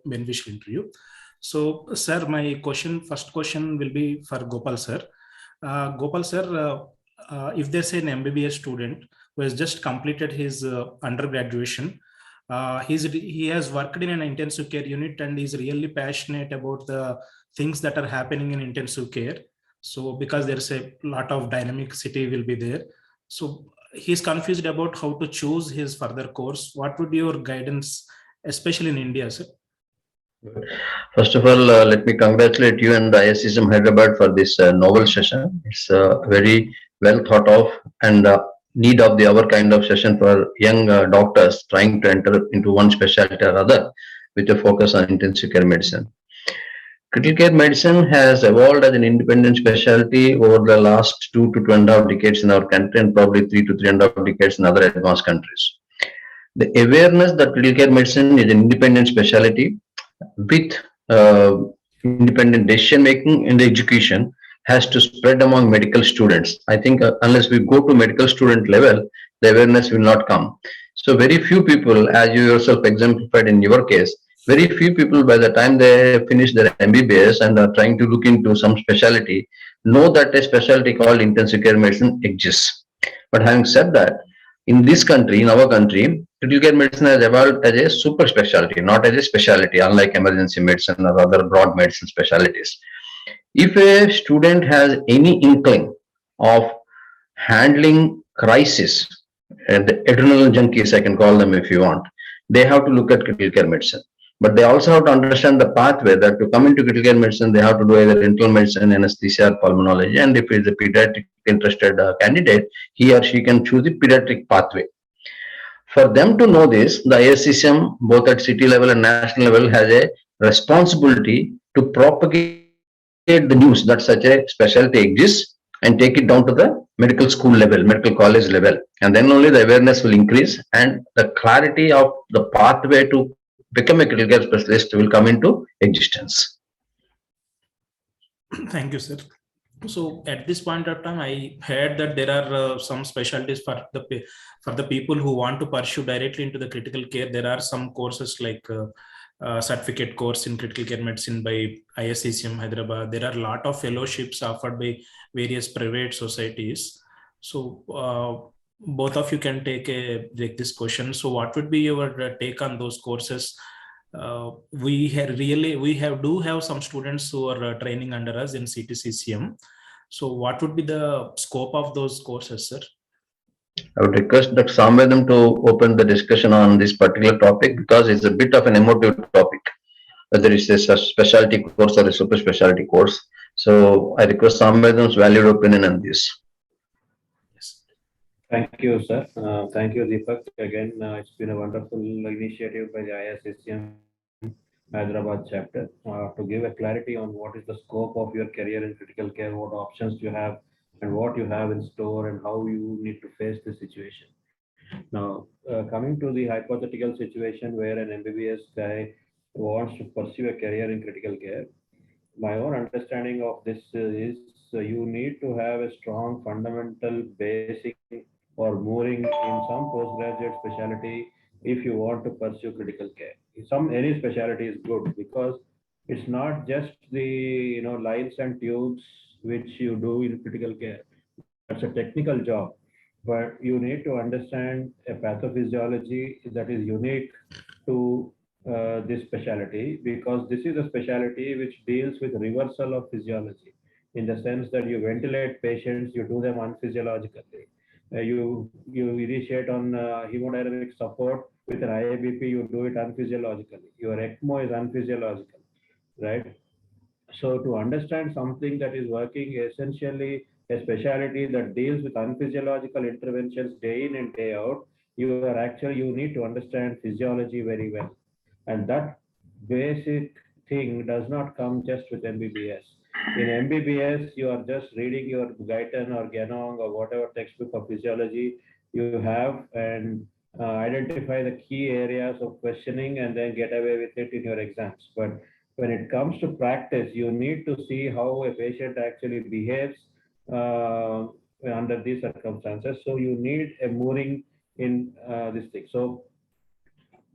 beneficial interview. So, sir, my first question will be for Gopal sir. Gopal sir, if there's an MBBS student who has just completed his undergraduation, he has worked in an intensive care unit and is really passionate about the things that are happening in intensive care. So, because there's a lot of dynamicity will be there. So, he's confused about how to choose his further course. What would your guidance, especially in India, sir? First of all, let me congratulate you and the ISCM Hyderabad for this novel session. It's very well thought of and need of the hour kind of session for young doctors trying to enter into one specialty or other with a focus on intensive care medicine. Critical care medicine has evolved as an independent specialty over the last 2 to 2.5 decades in our country and probably 3 to 3.5 decades in other advanced countries. The awareness that critical care medicine is an independent specialty with uh, independent decision making in the education has to spread among medical students. I think unless we go to medical student level, the awareness will not come. So very few people, as you yourself exemplified in your case, very few people by the time they finish their MBBS and are trying to look into some specialty, know that a specialty called intensive care medicine exists. But having said that, in this country, in our country, critical care medicine has evolved as a super specialty, not as a specialty, unlike emergency medicine or other broad medicine specialties. If a student has any inkling of handling crisis, the adrenaline junkies, I can call them if you want, they have to look at critical care medicine. But they also have to understand the pathway that to come into critical care medicine, they have to do either internal medicine, anesthesia, or pulmonology. And if he is a pediatric interested candidate, he or she can choose the pediatric pathway. For them to know this, the ISCM, both at city level and national level, has a responsibility to propagate the news that such a specialty exists and take it down to the medical school level, medical college level. And then only the awareness will increase and the clarity of the pathway to become a critical care specialist will come into existence. Thank you, sir. So at this point of time, I heard that there are some specialties for the people who want to pursue directly into the critical care. There are some courses like certificate course in critical care medicine by ISCM Hyderabad. There are a lot of fellowships offered by various private societies. So both of you can take this question. So what would be your take on those courses? We do have some students who are training under us in CTCCM. So what would be the scope of those courses, sir? I would request Dr. Samvedam to open the discussion on this particular topic because it's a bit of an emotive topic, whether it's a specialty course or a super specialty course. So I request Samvedam's valued opinion on this. Yes. Thank you, sir. Thank you, Deepak. Again, it's been a wonderful initiative by the ISCM Hyderabad chapter to give a clarity on what is the scope of your career in critical care, what options you have, and what you have in store, and how you need to face the situation. Now, coming to the hypothetical situation where an MBBS guy wants to pursue a career in critical care, my own understanding of this is you need to have a strong fundamental basic or mooring in some postgraduate specialty if you want to pursue critical care. Any specialty is good because it's not just the lines and tubes which you do in critical care. That's a technical job, but you need to understand a pathophysiology that is unique to this specialty, because this is a specialty which deals with reversal of physiology in the sense that you ventilate patients, you do them unphysiologically. You initiate on hemodynamic support with an IABP, you do it unphysiologically. Your ECMO is unphysiological, right? So to understand something that is working essentially a specialty that deals with unphysiological interventions day in and day out, you need to understand physiology very well. And that basic thing does not come just with MBBS. In MBBS, you are just reading your Guyton or Ganong or whatever textbook of physiology you have and identify the key areas of questioning and then get away with it in your exams. But when it comes to practice, you need to see how a patient actually behaves under these circumstances. So you need a mooring in this thing. So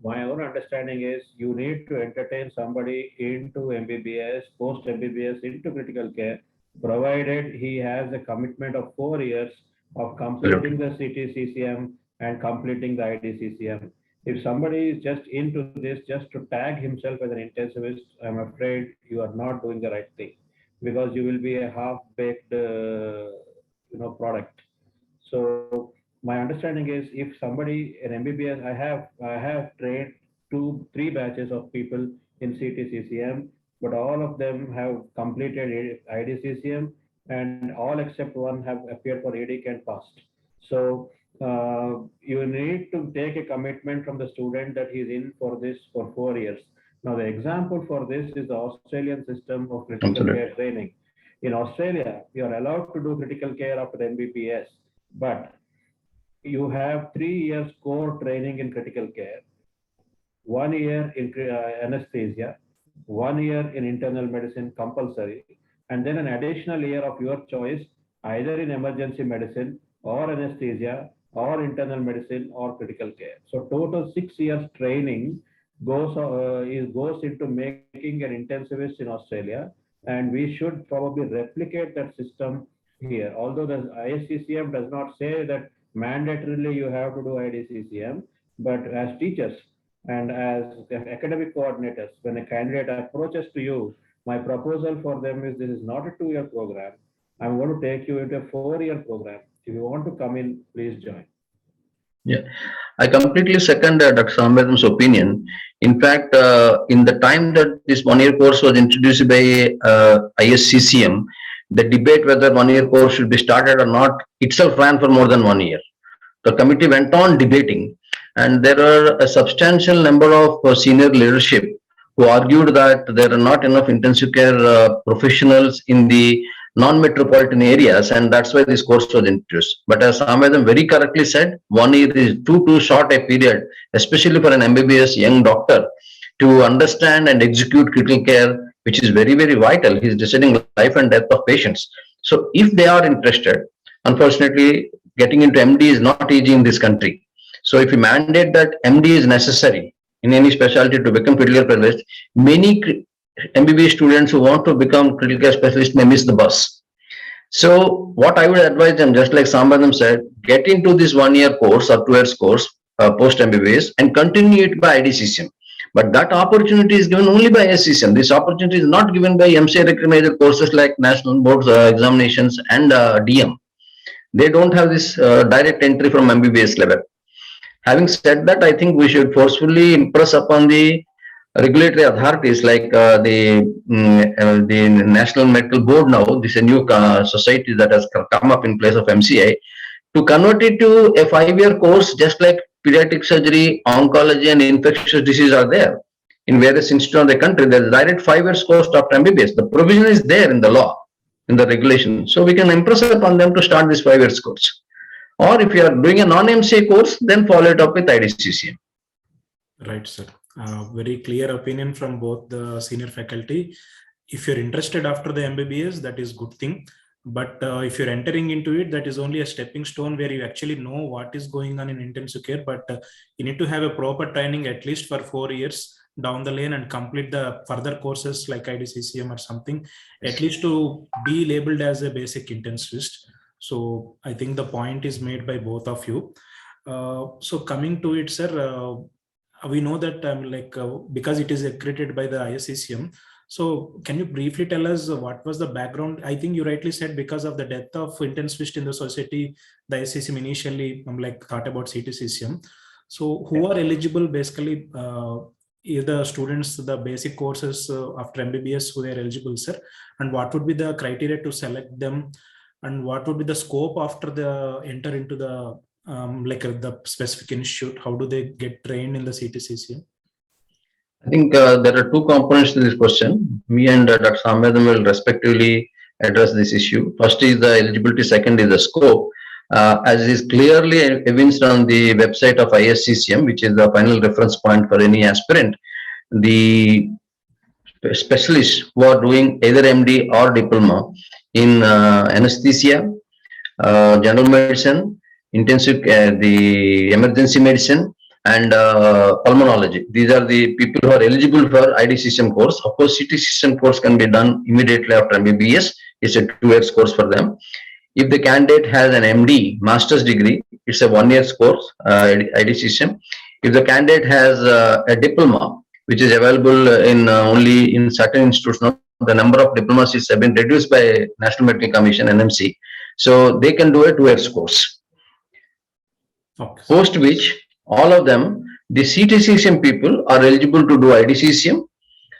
my own understanding is you need to entertain somebody into MBBS, post MBBS into critical care, provided he has a commitment of 4 years of completing the CTCCM and completing the IDCCM. If somebody is just into this just to tag himself as an intensivist, I'm afraid you are not doing the right thing, because you will be a half-baked, product. So my understanding is, if somebody an MBBS, I have trained 3 batches of people in CTCCM, but all of them have completed IDCCM, and all except one have appeared for ADC and passed. So you need to take a commitment from the student that he's in for this for 4 years. Now the example for this is the Australian system of critical care training. In Australia, you are allowed to do critical care after MBBS, but you have 3 years core training in critical care, 1 year in anesthesia, 1 year in internal medicine compulsory, and then an additional year of your choice, either in emergency medicine or anesthesia or internal medicine or critical care. So total 6 years training goes into making an intensivist in Australia, and we should probably replicate that system here. Although the ISCCM does not say that mandatorily you have to do IDCCM, but as teachers and as academic coordinators, when a candidate approaches to you, my proposal for them is, this is not a 2-year program. I'm going to take you into a 4-year program. If you want to come in, please join. Yeah, I completely second Dr. Sambadam's opinion. In fact, in the time that this 1-year course was introduced by ISCCM, the debate whether 1-year course should be started or not itself ran for more than 1 year. The committee went on debating, and there are a substantial number of senior leadership who argued that there are not enough intensive care professionals in the non-metropolitan areas, and that's why this course was introduced. But as Sambadam very correctly said, 1 year is too short a period, especially for an MBBS young doctor, to understand and execute critical care, which is very, very vital. He's deciding life and death of patients. So if they are interested, unfortunately, getting into MD is not easy in this country. So if you mandate that MD is necessary in any specialty to become critical care specialist, many MBBS students who want to become critical care specialist may miss the bus. So what I would advise them, just like Sambadam said, get into this 1-year course or 2 years course post MBBS and continue it by IDCCM. But that opportunity is given only by SCCM. This opportunity is not given by MCA recognized courses like National Board examinations and DM. They don't have this direct entry from MBBS level. Having said that, I think we should forcefully impress upon the regulatory authorities like the National Medical Board now. This is a new society that has come up in place of MCA, to convert it to a 5-year course, just like pediatric surgery, oncology, and infectious disease are there in various institutes of the country. There is direct 5 years course after MBBS. The provision is there in the law, in the regulation. So we can impress upon them to start this 5 years course. Or if you are doing a non-MCA course, then follow it up with IDCCM. Right, sir. Very clear opinion from both the senior faculty. If you're interested after the MBBS, that is good thing. But if you're entering into it, that is only a stepping stone where you actually know what is going on in intensive care. But you need to have a proper training at least for 4 years down the lane and complete the further courses like IDCCM or something, at least to be labeled as a basic intensivist. So I think the point is made by both of you. So coming to it, sir, we know that because it is accredited by the ISCCM. So can you briefly tell us what was the background? I think you rightly said because of the death of intensivist in the society, the ISCCM initially thought about CTCCM. So who are eligible basically? Either students, the basic courses after MBBS, who they are eligible, sir, and what would be the criteria to select them, and what would be the scope after the enter into the the specific institute? How do they get trained in the CTCCM? I think there are 2 components to this question. Me and Dr. Sambadam will respectively address this issue. First is the eligibility, second is the scope. As is clearly evinced on the website of ISCCM, which is the final reference point for any aspirant, the specialists who are doing either MD or diploma in anesthesia, general medicine, intensive care, the emergency medicine, and pulmonology. These are the people who are eligible for IDCCM course. Of course, CT system course can be done immediately after MBBS. It's a 2 years course for them. If the candidate has an MD, master's degree, it's a 1 year course, IDCCM. If the candidate has a diploma, which is available in only in certain institutions, the number of diplomas has been reduced by National Medical Commission, NMC. So they can do a 2 years course. Okay. Post which, all of them, the CTCCM people are eligible to do IDCCM.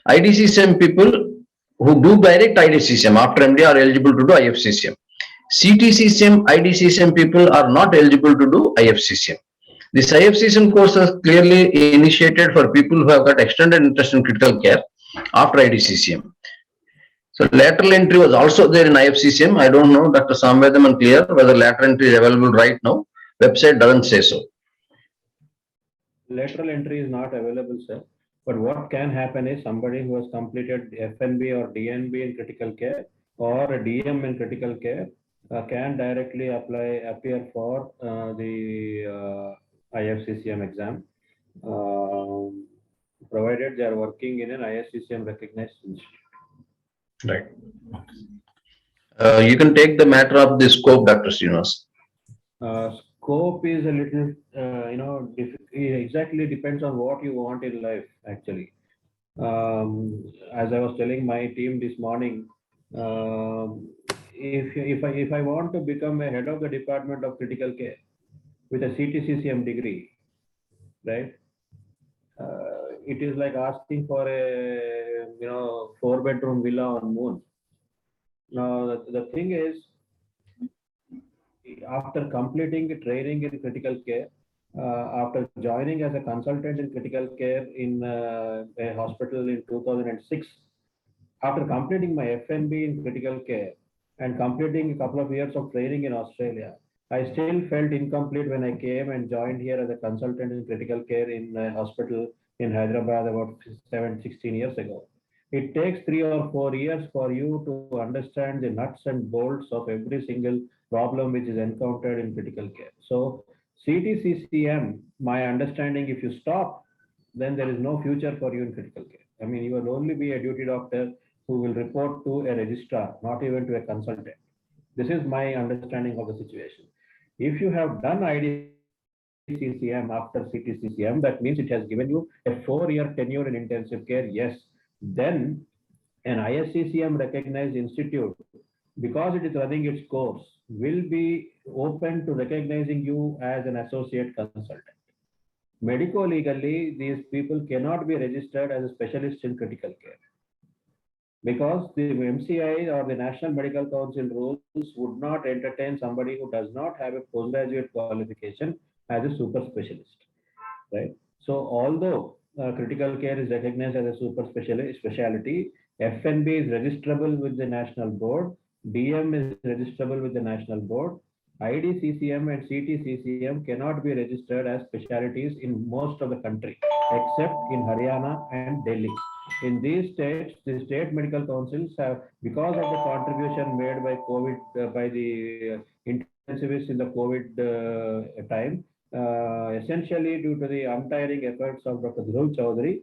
IDCCM people who do direct IDCCM after MD are eligible to do IFCCM. CTCCM, IDCCM people are not eligible to do IFCCM. This IFCCM course is clearly initiated for people who have got extended interest in critical care after IDCCM. So lateral entry was also there in IFCCM. I don't know, Dr. Samvedam and clear whether lateral entry is available right now. Website doesn't say so. Lateral entry is not available, sir. But what can happen is somebody who has completed FNB or DNB in critical care or a DM in critical care can directly appear for the IFCCM exam, provided they are working in an IFCCM recognized institute. Right. You can take the matter of the scope, Dr. Srinivas. Scope is a little, exactly depends on what you want in life, actually. As I was telling my team this morning, if I want to become a head of the Department of Critical Care with a CTCCM degree, right? It is like asking for a 4-bedroom villa on moon. Now the thing is, after completing training in critical care, after joining as a consultant in critical care in a hospital in 2006, after completing my FNB in critical care and completing a couple of years of training in Australia, I still felt incomplete when I came and joined here as a consultant in critical care in a hospital in Hyderabad about 16 years ago. It takes 3 or 4 years for you to understand the nuts and bolts of every single problem which is encountered in critical care. So CTCCM, my understanding, if you stop, then there is no future for you in critical care. I mean, you will only be a duty doctor who will report to a registrar, not even to a consultant. This is my understanding of the situation. If you have done IDCCM after CTCCM, that means it has given you a 4-year tenure in intensive care. Yes, then an ISCCM recognized institute, because it is running its course, will be open to recognizing you as an associate consultant. Medico-legally, these people cannot be registered as a specialist in critical care, because the MCI or the National Medical Council rules would not entertain somebody who does not have a postgraduate qualification as a super specialist, right? So although critical care is recognized as a super specialty, FNB is registrable with the national board, DM is registrable with the national board, IDCCM and CTCCM cannot be registered as specialties in most of the country, except in Haryana and Delhi. In these states, the state medical councils have, because of the contribution made by COVID, by the intensivists in the COVID time, essentially due to the untiring efforts of Dr. Dhruv Chaudhary,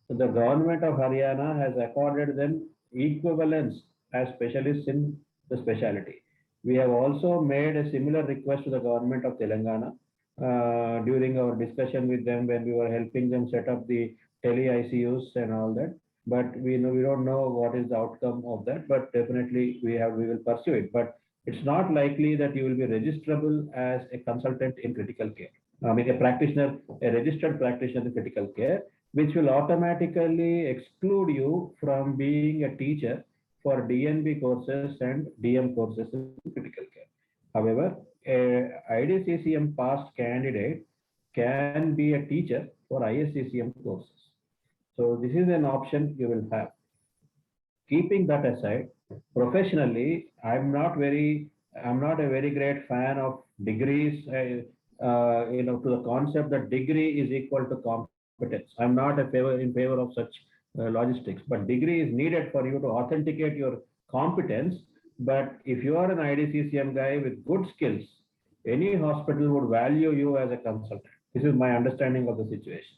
the government of Haryana has accorded them equivalence as specialists in the specialty. We have also made a similar request to the government of Telangana during our discussion with them when we were helping them set up the tele-ICUs and all that. But we don't know what is the outcome of that, but definitely we will pursue it. But it's not likely that you will be registrable as a consultant in critical care. I mean, a practitioner, a registered practitioner in critical care, which will automatically exclude you from being a teacher for DNB courses and DM courses in critical care. However, a IDCCM passed candidate can be a teacher for ISCCM courses. So this is an option you will have. Keeping that aside, professionally, I'm not a very great fan of degrees, to the concept that degree is equal to competence. I'm not in favor of such logistics, but degree is needed for you to authenticate your competence. But if you are an IDCCM guy with good skills, any hospital would value you as a consultant. This is my understanding of the situation.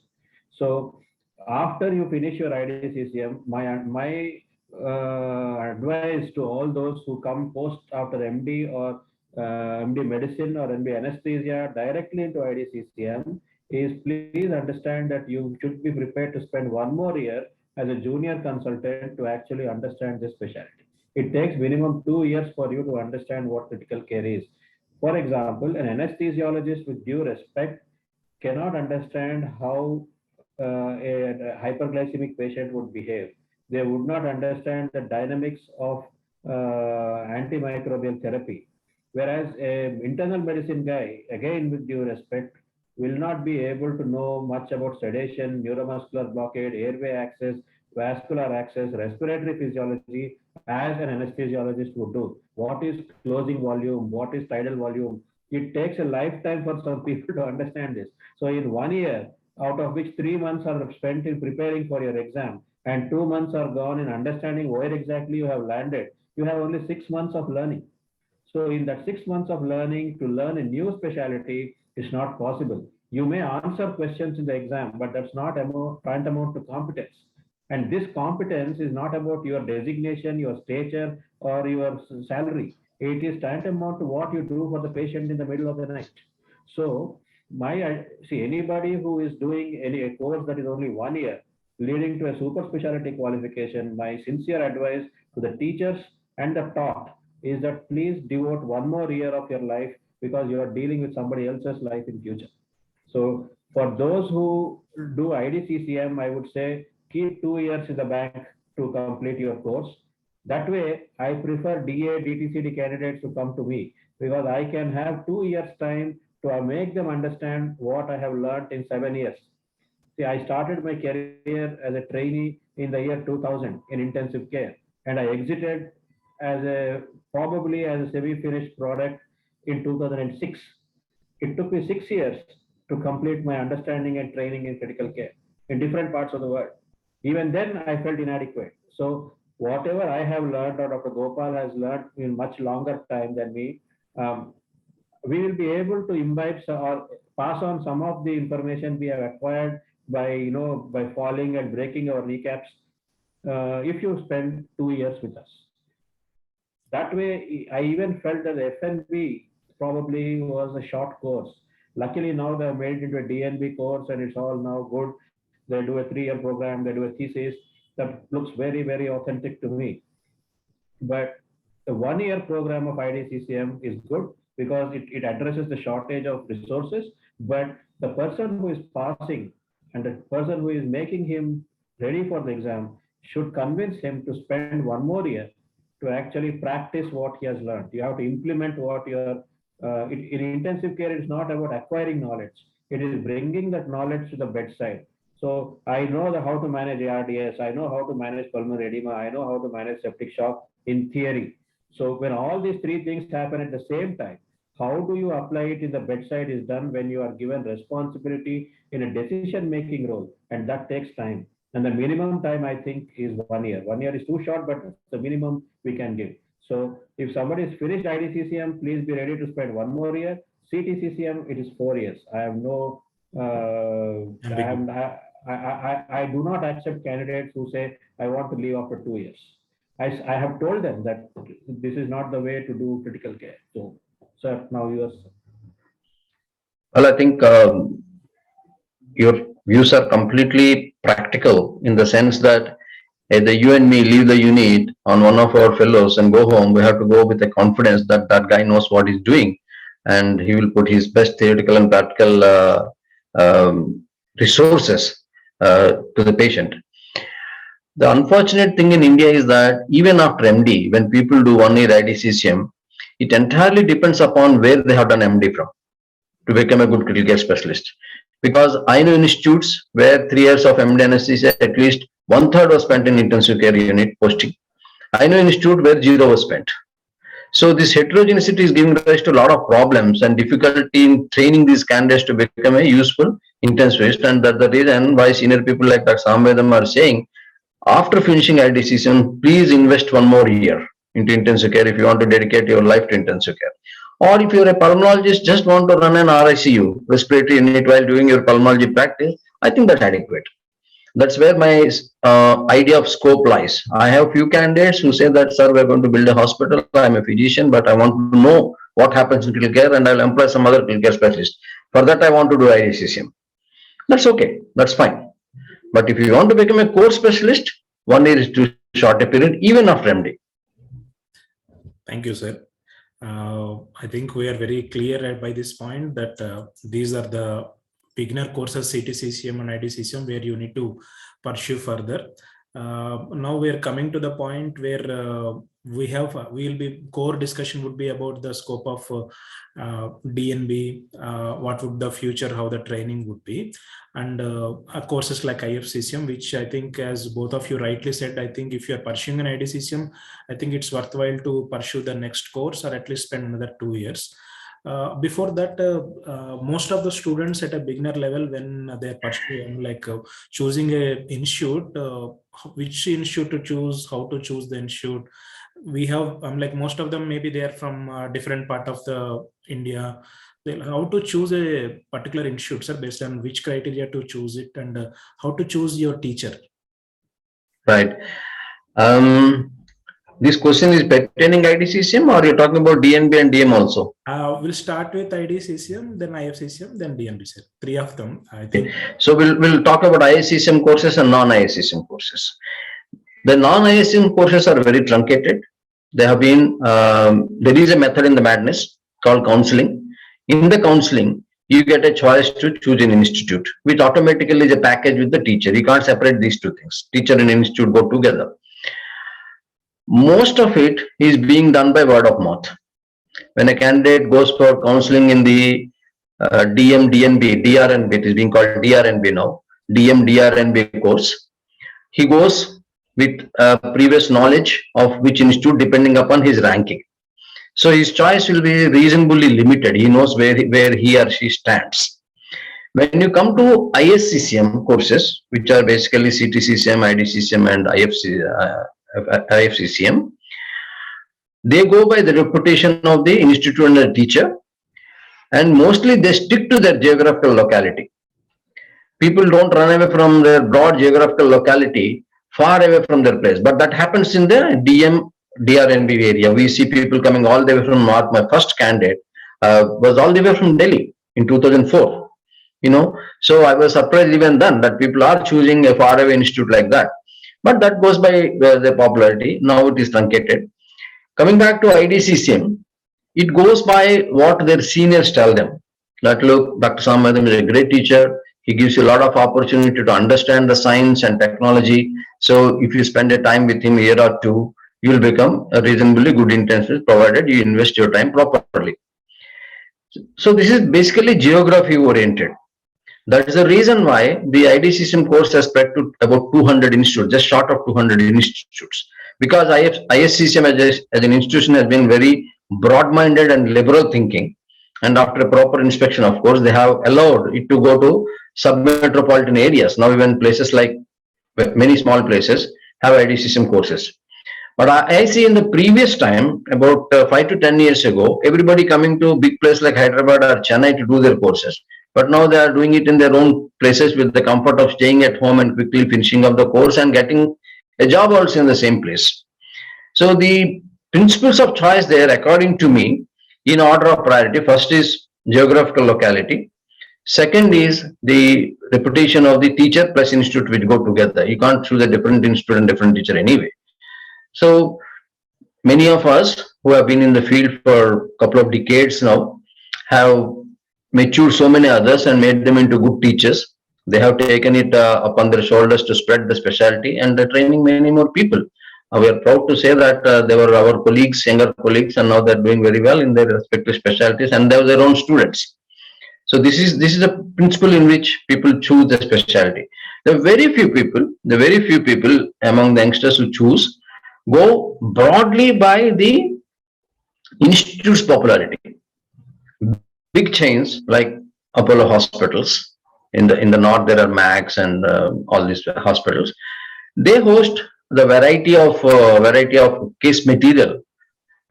So after you finish your IDCCM, my advice to all those who come post after MD or MD medicine or MD anesthesia directly into IDCCM is please understand that you should be prepared to spend one more year as a junior consultant to actually understand this specialty. It takes minimum 2 years for you to understand what critical care is. For example, an anesthesiologist, with due respect, cannot understand how a hyperglycemic patient would behave. They would not understand the dynamics of antimicrobial therapy. Whereas an internal medicine guy, again with due respect, will not be able to know much about sedation, neuromuscular blockade, airway access, vascular access, respiratory physiology as an anesthesiologist would do. What is closing volume? What is tidal volume? It takes a lifetime for some people to understand this. So in 1 year, out of which 3 months are spent in preparing for your exam and 2 months are gone in understanding where exactly you have landed, you have only 6 months of learning. So in that 6 months of learning, to learn a new specialty is not possible. You may answer questions in the exam, but that's not tantamount to competence. And this competence is not about your designation, your stature, or your salary. It is tantamount to what you do for the patient in the middle of the night. So see, anybody who is doing any course that is only 1 year, leading to a super specialty qualification, my sincere advice to the teachers and the taught is that please devote one more year of your life, because you are dealing with somebody else's life in future. So for those who do IDCCM, I would say keep 2 years in the bank to complete your course. That way, I prefer DA, DTCD candidates to come to me, because I can have 2 years time to make them understand what I have learned in 7 years. See, I started my career as a trainee in the year 2000 in intensive care, and I exited probably as a semi-finished product in 2006. It took me 6 years to complete my understanding and training in critical care in different parts of the world. Even then, I felt inadequate. So whatever I have learned, or Dr. Gopal has learned in much longer time than me, we will be able to imbibe or pass on some of the information we have acquired by falling and breaking our kneecaps if you spend 2 years with us. That way, I even felt that FNB probably was a short course. Luckily, now they have made it into a DNB course, and it's all now good. They do a 3-year program, they do a thesis that looks very, very authentic to me. But the 1-year program of IDCCM is good because it addresses the shortage of resources, but the person who is passing and the person who is making him ready for the exam should convince him to spend one more year to actually practice what he has learned. You have to implement what in intensive care, it's not about acquiring knowledge. It is bringing that knowledge to the bedside. So I know how to manage ARDS, I know how to manage pulmonary edema, I know how to manage septic shock in theory. So when all these three things happen at the same time, how do you apply it in the bedside is done when you are given responsibility in a decision-making role, and that takes time. And the minimum time, I think, is 1 year. 1 year is too short, but it's the minimum we can give. So if somebody is finished IDCCM, please be ready to spend one more year. CTCCM, it is 4 years. I have no, I do not accept candidates who say, I want to leave after 2 years. I have told them that this is not the way to do critical care. So, sir, now yours. Well, I think your views are completely practical in the sense that either you and me leave the unit on one of our fellows and go home, we have to go with the confidence that that guy knows what he's doing and he will put his best theoretical and practical resources to the patient. The unfortunate thing in India is that even after MD, when people do 1 year IDCCM, it entirely depends upon where they have done MD from to become a good critical care specialist. Because I know institutes where 3 years of MD anesthesia, at least 1/3 was spent in intensive care unit posting. I know institute where 0 was spent. So this heterogeneity is giving rise to a lot of problems and difficulty in training these candidates to become a useful intensivist, and that the reason why senior people like Dr. Samvedam are saying, after finishing IDCCM, please invest one more year into intensive care if you want to dedicate your life to intensive care. Or if you're a pulmonologist, just want to run an RICU, respiratory unit, while doing your pulmonology practice, I think that's adequate. That's where my idea of scope lies. I have few candidates who say that, sir, we're going to build a hospital. I'm a physician, but I want to know what happens in critical care, and I'll employ some other critical care specialist. For that, I want to do IDCCM. That's okay. That's fine. But if you want to become a core specialist, 1 year is too short a period, even after MD. Thank you, sir. I think we are very clear by this point that these are the beginner courses, CTCCM and IDCCM, where you need to pursue further. Now we are coming to the point where core discussion would be about the scope of DNB, what would the future, how the training would be, and courses like IFCCM, which I think, as both of you rightly said, I think if you are pursuing an IDCCM, I think it's worthwhile to pursue the next course or at least spend another 2 years. Before that, most of the students at a beginner level, when they're pursuing, choosing a institute, which institute to choose, how to choose the institute, we have most of them, maybe they are from a different part of the India. How to choose a particular institute, sir, based on which criteria to choose it, and how to choose your teacher? Right. This question is pertaining IDCCM, or you're talking about DNB and DM also? We'll start with IDCCM, then IFCCM, then DNB, sir. 3 of them, I think. Okay. So we'll talk about ISCCM courses and non-ISCCM courses. The non-ISCCM courses are very truncated. They have been, there is a method in the madness called counseling. In the counseling, you get a choice to choose an institute, which automatically is a package with the teacher. You can't separate these two things. Teacher and institute go together. Most of it is being done by word of mouth. When a candidate goes for counseling in the DM, DNB, DRNB, it is being called DRNB now, DM, DRNB course, he goes with previous knowledge of which institute depending upon his ranking. So his choice will be reasonably limited. He knows where he or she stands. When you come to ISCCM courses, which are basically CTCCM, IDCCM, and IFCCM, they go by the reputation of the institute and the teacher, and mostly they stick to their geographical locality. People don't run away from their broad geographical locality far away from their place, but that happens in the DM, DRNB area. We see people coming all the way from north. My first candidate was all the way from Delhi in 2004. So I was surprised even then that people are choosing a faraway institute like that. But that goes by the popularity. Now it is truncated. Coming back to IDCCM, it goes by what their seniors tell them. That, look, Dr. Samadam is a great teacher. He gives you a lot of opportunity to understand the science and technology. So if you spend a time with him a year or two, you will become a reasonably good internship, provided you invest your time properly. So this is basically geography oriented. That is the reason why the IDCCM course has spread to about 200 institutes, just short of 200 institutes. Because ISCCM as an institution has been very broad-minded and liberal thinking. And after a proper inspection, of course, they have allowed it to go to sub-metropolitan areas. Now even places like many small places have IDCCM courses. But I see in the previous time, about 5 to 10 years ago, everybody coming to a big place like Hyderabad or Chennai to do their courses. But now they are doing it in their own places with the comfort of staying at home and quickly finishing up the course and getting a job also in the same place. So the principles of choice there, according to me, in order of priority, first is geographical locality. Second is the reputation of the teacher plus institute which go together. You can't choose a different institute and different teacher anyway. So many of us who have been in the field for a couple of decades now have matured so many others and made them into good teachers. They have taken it upon their shoulders to spread the specialty and training many more people. We are proud to say that they were our colleagues, younger colleagues, and now they're doing very well in their respective specialties, and they have their own students. So this is a principle in which people choose the specialty. The very few people among the youngsters who choose go broadly by the institute's popularity. Big chains like Apollo hospitals in the north, there are Max and all these hospitals. They host the variety of case material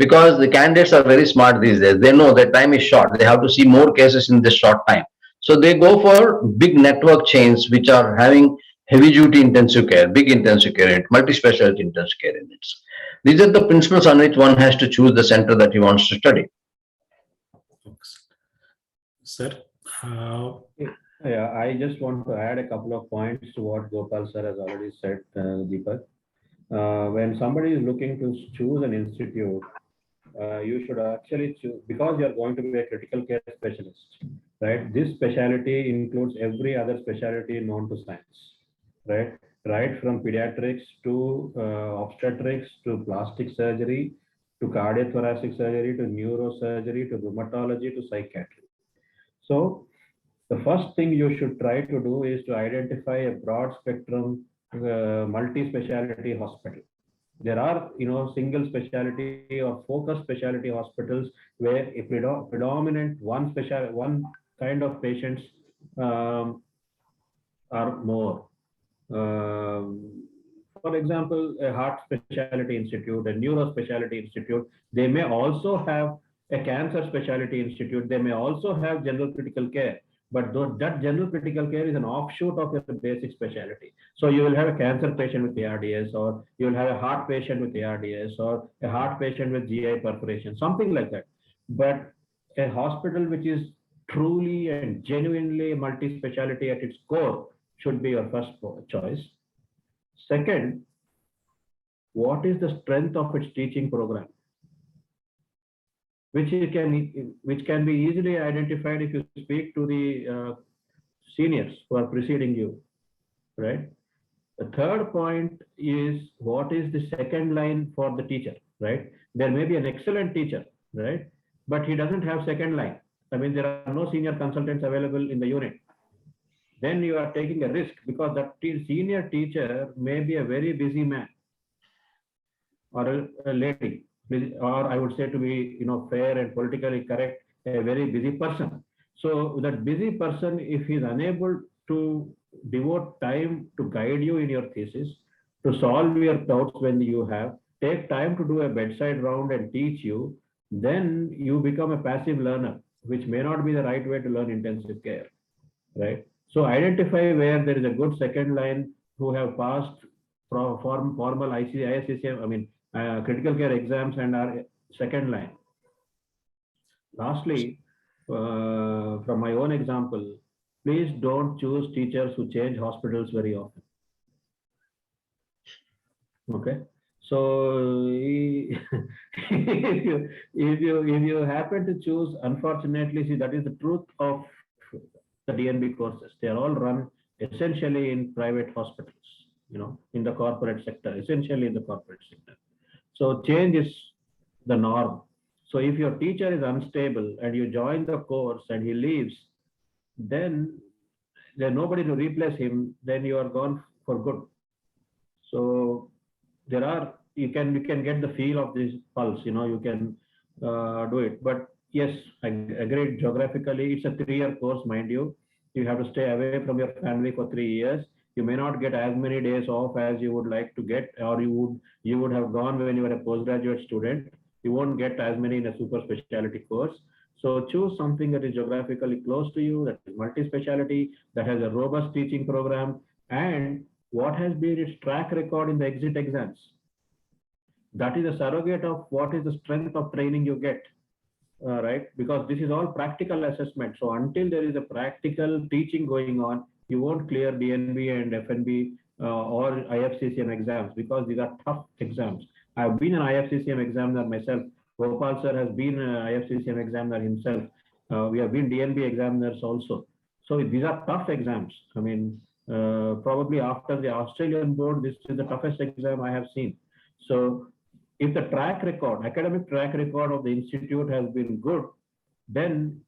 because the candidates are very smart these days. They know that time is short. They have to see more cases in this short time. So they go for big network chains which are having heavy duty intensive care, big intensive care unit, multi-specialty intensive care units. These are the principles on which one has to choose the center that he wants to study. Sir, Yeah, I just want to add a couple of points to what Gopal sir has already said, Deepak. When somebody is looking to choose an institute, you should actually choose, because you are going to be a critical care specialist, right? This specialty includes every other specialty known to science, right? Right from pediatrics to obstetrics to plastic surgery to cardiothoracic surgery to neurosurgery to rheumatology to psychiatry. So the first thing you should try to do is to identify a broad spectrum multi-specialty hospital. There are, single specialty or focused specialty hospitals where a predominant one kind of patients are more. For example, a heart specialty institute, a neuro specialty institute, they may also have a cancer specialty institute, they may also have general critical care. But that general critical care is an offshoot of your basic specialty. So you will have a cancer patient with ARDS, or you will have a heart patient with ARDS, or a heart patient with GI perforation, something like that. But a hospital which is truly and genuinely multi-specialty at its core should be your first choice. Second, what is the strength of its teaching program? Which can be easily identified if you speak to the seniors who are preceding you, right? The third point is, what is the second line for the teacher, right? There may be an excellent teacher, right? But he doesn't have second line. I mean, there are no senior consultants available in the unit. Then you are taking a risk, because that senior teacher may be a very busy man or a lady, or I would say, to be fair and politically correct, a very busy person. So that busy person, if he is unable to devote time to guide you in your thesis, to solve your doubts when you have, take time to do a bedside round and teach you, then you become a passive learner, which may not be the right way to learn intensive care, right? So identify where there is a good second line who have passed formal ICCM, I mean, critical care exams and are second line. Lastly, from my own example, please don't choose teachers who change hospitals very often. Okay, so if you happen to choose, unfortunately, see, that is the truth of the DNB courses. They are all run essentially in private hospitals, in the corporate sector, essentially in the corporate sector. So change is the norm. So if your teacher is unstable and you join the course and he leaves, then there's nobody to replace him, then you are gone for good. So you can get the feel of this pulse, you can do it. But yes, I agree, geographically, it's a 3-year course, mind you. You have to stay away from your family for 3 years. You may not get as many days off as you would like to get, or you would have gone when you were a postgraduate student. You won't get as many in a super specialty course. So choose something that is geographically close to you, that is multi-specialty, that has a robust teaching program, and what has been its track record in the exit exams. That is a surrogate of what is the strength of training you get, right? Because this is all practical assessment. So until there is a practical teaching going on, you won't clear DNB and FNB or IFCCM exams, because these are tough exams. I've been an IFCCM examiner myself. Gopal sir has been an IFCCM examiner himself. We have been DNB examiners also. So these are tough exams. I mean, probably after the Australian board, this is the toughest exam I have seen. So if the academic track record of the institute has been good, then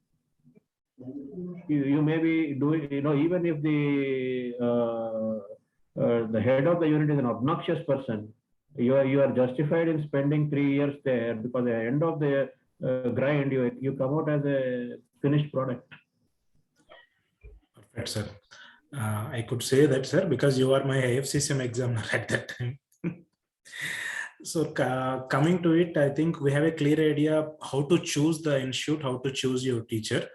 you may be doing, even if the head of the unit is an obnoxious person, you are justified in spending 3 years there, because at the end of the grind, you come out as a finished product. Perfect, sir. I could say that, sir, because you are my IFCCM examiner at that time. So coming to it, I think we have a clear idea how to choose the institute, how to choose your teacher.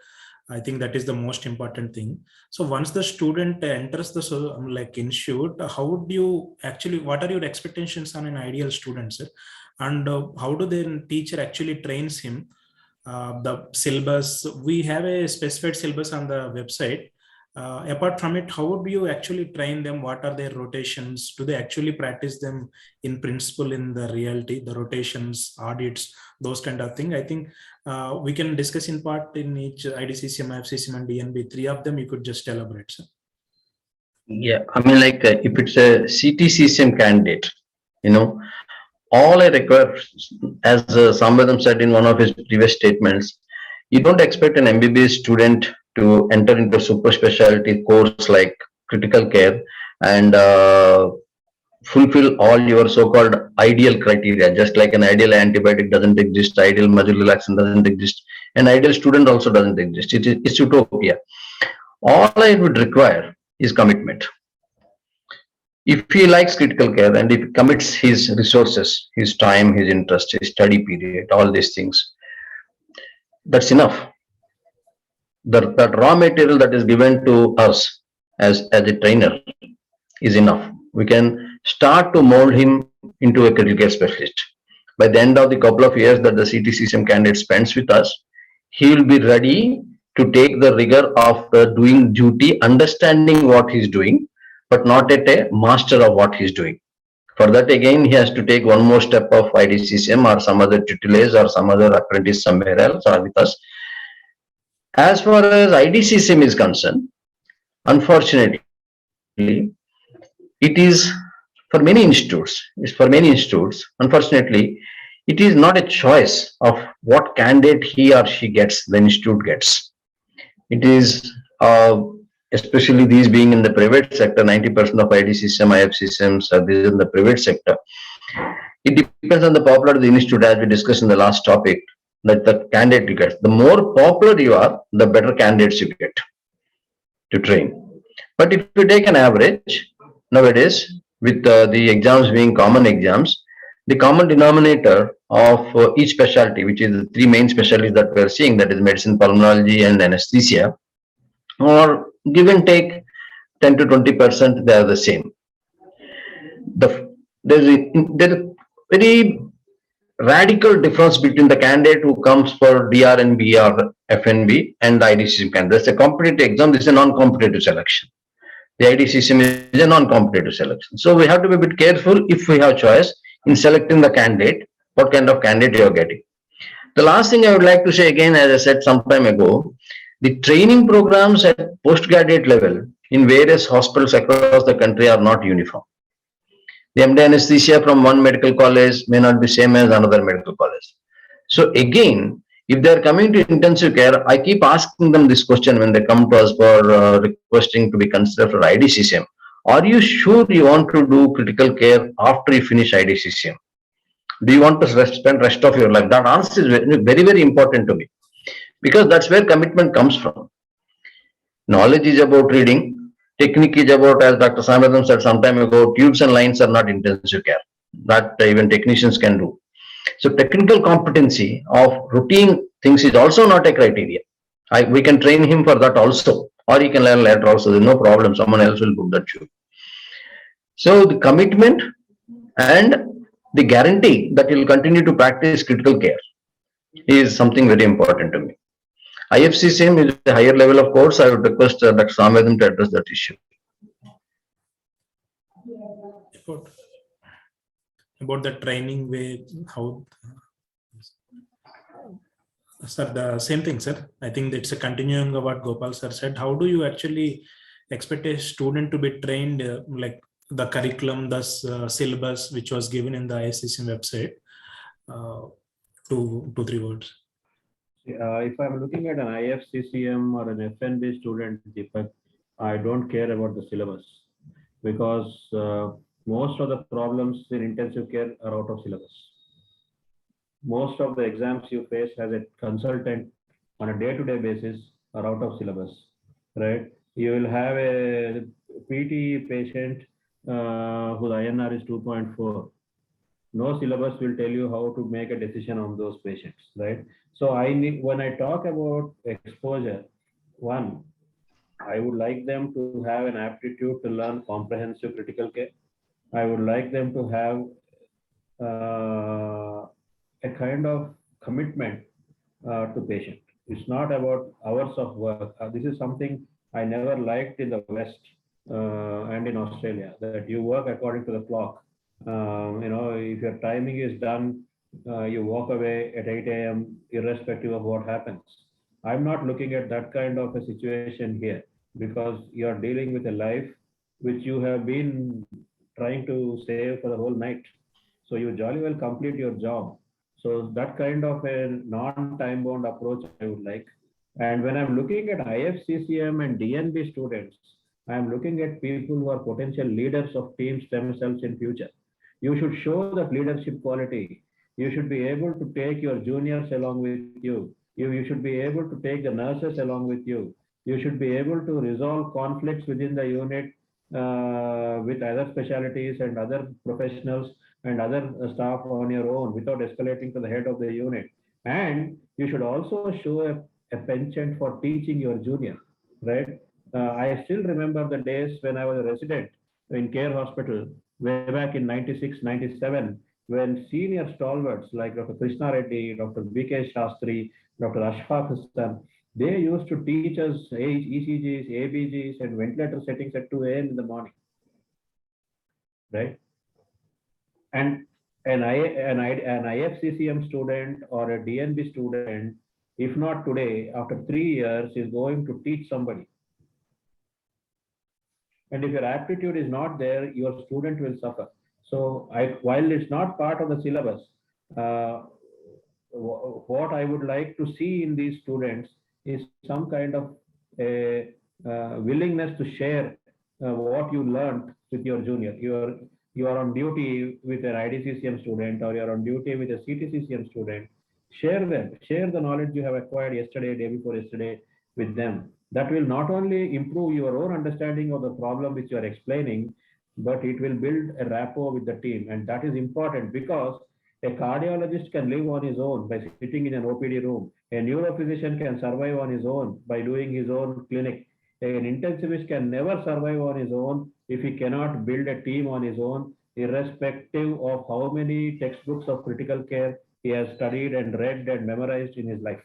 I think that is the most important thing. So once the student enters the like institute, how would you actually, what are your expectations on an ideal student, sir? And how do the teacher actually trains him? The syllabus, we have a specified syllabus on the website. Apart from it, how would you actually train them? What are their rotations? Do they actually practice them in principle in the reality, the rotations, audits, those kind of thing? I think we can discuss in part in each IDCCM, IFCCM, and DNB. Three of them you could just elaborate, sir. Yeah, I mean, like if it's a CTCCM candidate, you know, all I require, as Sambadam said in one of his previous statements, you don't expect an MBBS student to enter into a super specialty course like critical care and fulfill all your so-called ideal criteria. Just like an ideal antibiotic doesn't exist, ideal muscle relaxant doesn't exist, an ideal student also doesn't exist. It's utopia. All I would require is commitment. If he likes critical care and if he commits his resources, his time, his interest, his study period, all these things, that's enough. That raw material that is given to us as a trainer is enough. We can start to mold him into a critical care specialist. By the end of the couple of years that the CTCCM candidate spends with us, he will be ready to take the rigor of doing duty, understanding what he's doing, but not at a master of what he's doing. For that, again, he has to take one more step of IDCCM or some other tutelage or some other apprentice somewhere else or with us. As far as IDCCM is concerned, unfortunately, it is for many institutes, unfortunately, it is not a choice of what candidate he or she gets, the institute gets. It is, especially these being in the private sector, 90% of IDCCM, IFCCMs are these in the private sector. It depends on the popularity of the institute, as we discussed in the last topic, that the candidate you get. The more popular you are, the better candidates you get to train. But if you take an average, nowadays, with the exams being common exams, the common denominator of each specialty, which is the three main specialties that we are seeing, that is medicine, pulmonology, and anesthesia, or give and take 10 to 20%, they are the same. There is very radical difference between the candidate who comes for DRNB or FNB and the IDCCM candidate. There's a competitive exam, this is a non-competitive selection. The IDCCM is a non-competitive selection. So we have to be a bit careful if we have choice in selecting the candidate, what kind of candidate you are getting. The last thing I would like to say again, as I said some time ago, the training programs at postgraduate level in various hospitals across the country are not uniform. The MD anesthesia from one medical college may not be same as another medical college. So again, if they are coming to intensive care, I keep asking them this question when they come to us for requesting to be considered for IDCCM. Are you sure you want to do critical care after you finish IDCCM? Do you want to spend rest of your life? That answer is very, very important to me, because that's where commitment comes from. Knowledge is about reading. Technique is about, as Dr. Sambadam said some time ago, tubes and lines are not intensive care. That even technicians can do. So technical competency of routine things is also not a criteria. We can train him for that also, or he can learn later also. There's no problem. Someone else will put that tube. So the commitment and the guarantee that he'll continue to practice critical care is something very important to me. IFCCM is a higher level of course. I would request Dr. Sambadam to address that issue. About the training way, how, sir, the same thing, sir. I think it's a continuing of what Gopal sir said. How do you actually expect a student to be trained, like the curriculum, the syllabus which was given in the IFCCM website? 2-3 words. If I'm looking at an IFCCM or an FNB student, Deepak, I don't care about the syllabus, because most of the problems in intensive care are out of syllabus. Most of the exams you face as a consultant on a day-to-day basis are out of syllabus, right? You will have a PT patient whose INR is 2.4. no syllabus will tell you how to make a decision on those patients, right? So I need, when I talk about exposure, one, I would like them to have an aptitude to learn comprehensive critical care. I would like them to have a kind of commitment to patient. It's not about hours of work. This is something I never liked in the West and in Australia, that you work according to the clock. If your timing is done, you walk away at 8 a.m. irrespective of what happens. I'm not looking at that kind of a situation here, because you're dealing with a life which you have been trying to save for the whole night. So you jolly well complete your job. So that kind of a non-time bound approach I would like. And when I'm looking at IFCCM and DNB students, I'm looking at people who are potential leaders of teams themselves in future. You should show that leadership quality. You should be able to take your juniors along with you. You should be able to take the nurses along with you. You should be able to resolve conflicts within the unit with other specialties and other professionals and other staff on your own without escalating to the head of the unit. And you should also show a penchant for teaching your junior, right? I still remember the days when I was a resident in Care Hospital way back in 96, 97, when senior stalwarts like Dr. Krishna Reddy, Dr. B.K. Shastri, Dr. Ashfaq Hassan, they used to teach us ECGs, ABGs, and ventilator settings at 2 a.m. in the morning, right? And an IFCCM student or a DNB student, if not today, after 3 years, is going to teach somebody. And if your aptitude is not there, your student will suffer. So while it's not part of the syllabus, what I would like to see in these students is some kind of a willingness to share what you learned with your junior. You are on duty with an IDCCM student, or you are on duty with a CTCCM student. Share the knowledge you have acquired yesterday, day before yesterday with them. That will not only improve your own understanding of the problem which you are explaining, but it will build a rapport with the team. And that is important, because a cardiologist can live on his own by sitting in an OPD room. A neurophysician can survive on his own by doing his own clinic. An intensivist can never survive on his own if he cannot build a team on his own, irrespective of how many textbooks of critical care he has studied and read and memorized in his life.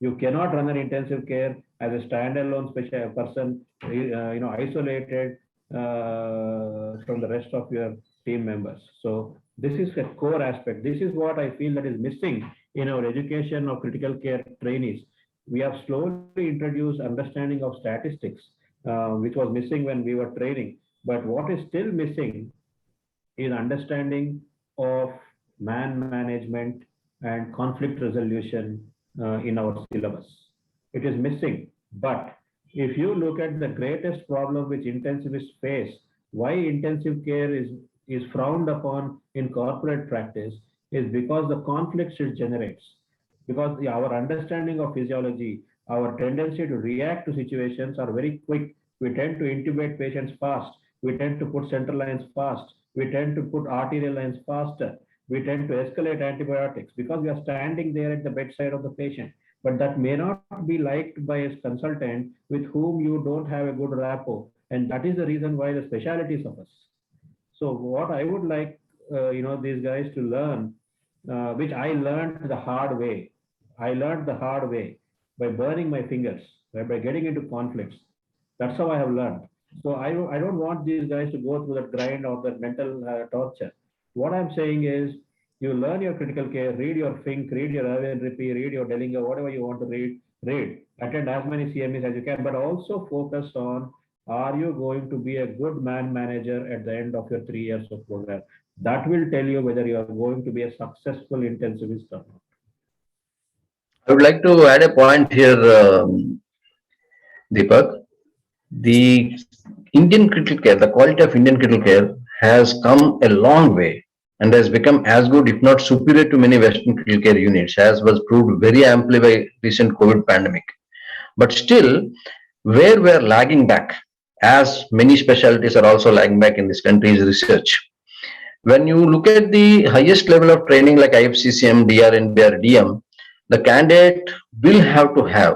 You cannot run an intensive care as a standalone special person, isolated from the rest of your team members. So this is a core aspect. This is what I feel that is missing in our education of critical care trainees. We have slowly introduced understanding of statistics, which was missing when we were training. But what is still missing is understanding of man management and conflict resolution in our syllabus. It is missing. But if you look at the greatest problem which intensivists face, why intensive care is frowned upon in corporate practice, is because the conflicts it generates. Because our understanding of physiology, our tendency to react to situations are very quick. We tend to intubate patients fast. We tend to put central lines fast. We tend to put arterial lines faster. We tend to escalate antibiotics because we are standing there at the bedside of the patient. But that may not be liked by a consultant with whom you don't have a good rapport. And that is the reason why the specialty suffers. So what I would like, these guys to learn, which I learned the hard way. I learned the hard way by burning my fingers, right, by getting into conflicts. That's how I have learned. So I don't want these guys to go through that grind or that mental torture. What I'm saying is, you learn your critical care, read your Fink, read your Irvin Rippey, read your Dellinger, whatever you want to read, attend as many CMEs as you can, but also focus on, are you going to be a good man manager at the end of your 3 years of program? That will tell you whether you are going to be a successful intensivist or not. I would like to add a point here, Deepak. The Indian critical care, the quality of Indian critical care has come a long way and has become as good, if not superior, to many Western critical care units, as was proved very amply by recent COVID pandemic. But still, where we are lagging back, as many specialties are also lagging back in this country, is research. when you look at the highest level of training like IFCCM, DRNB or DM, the candidate will have to have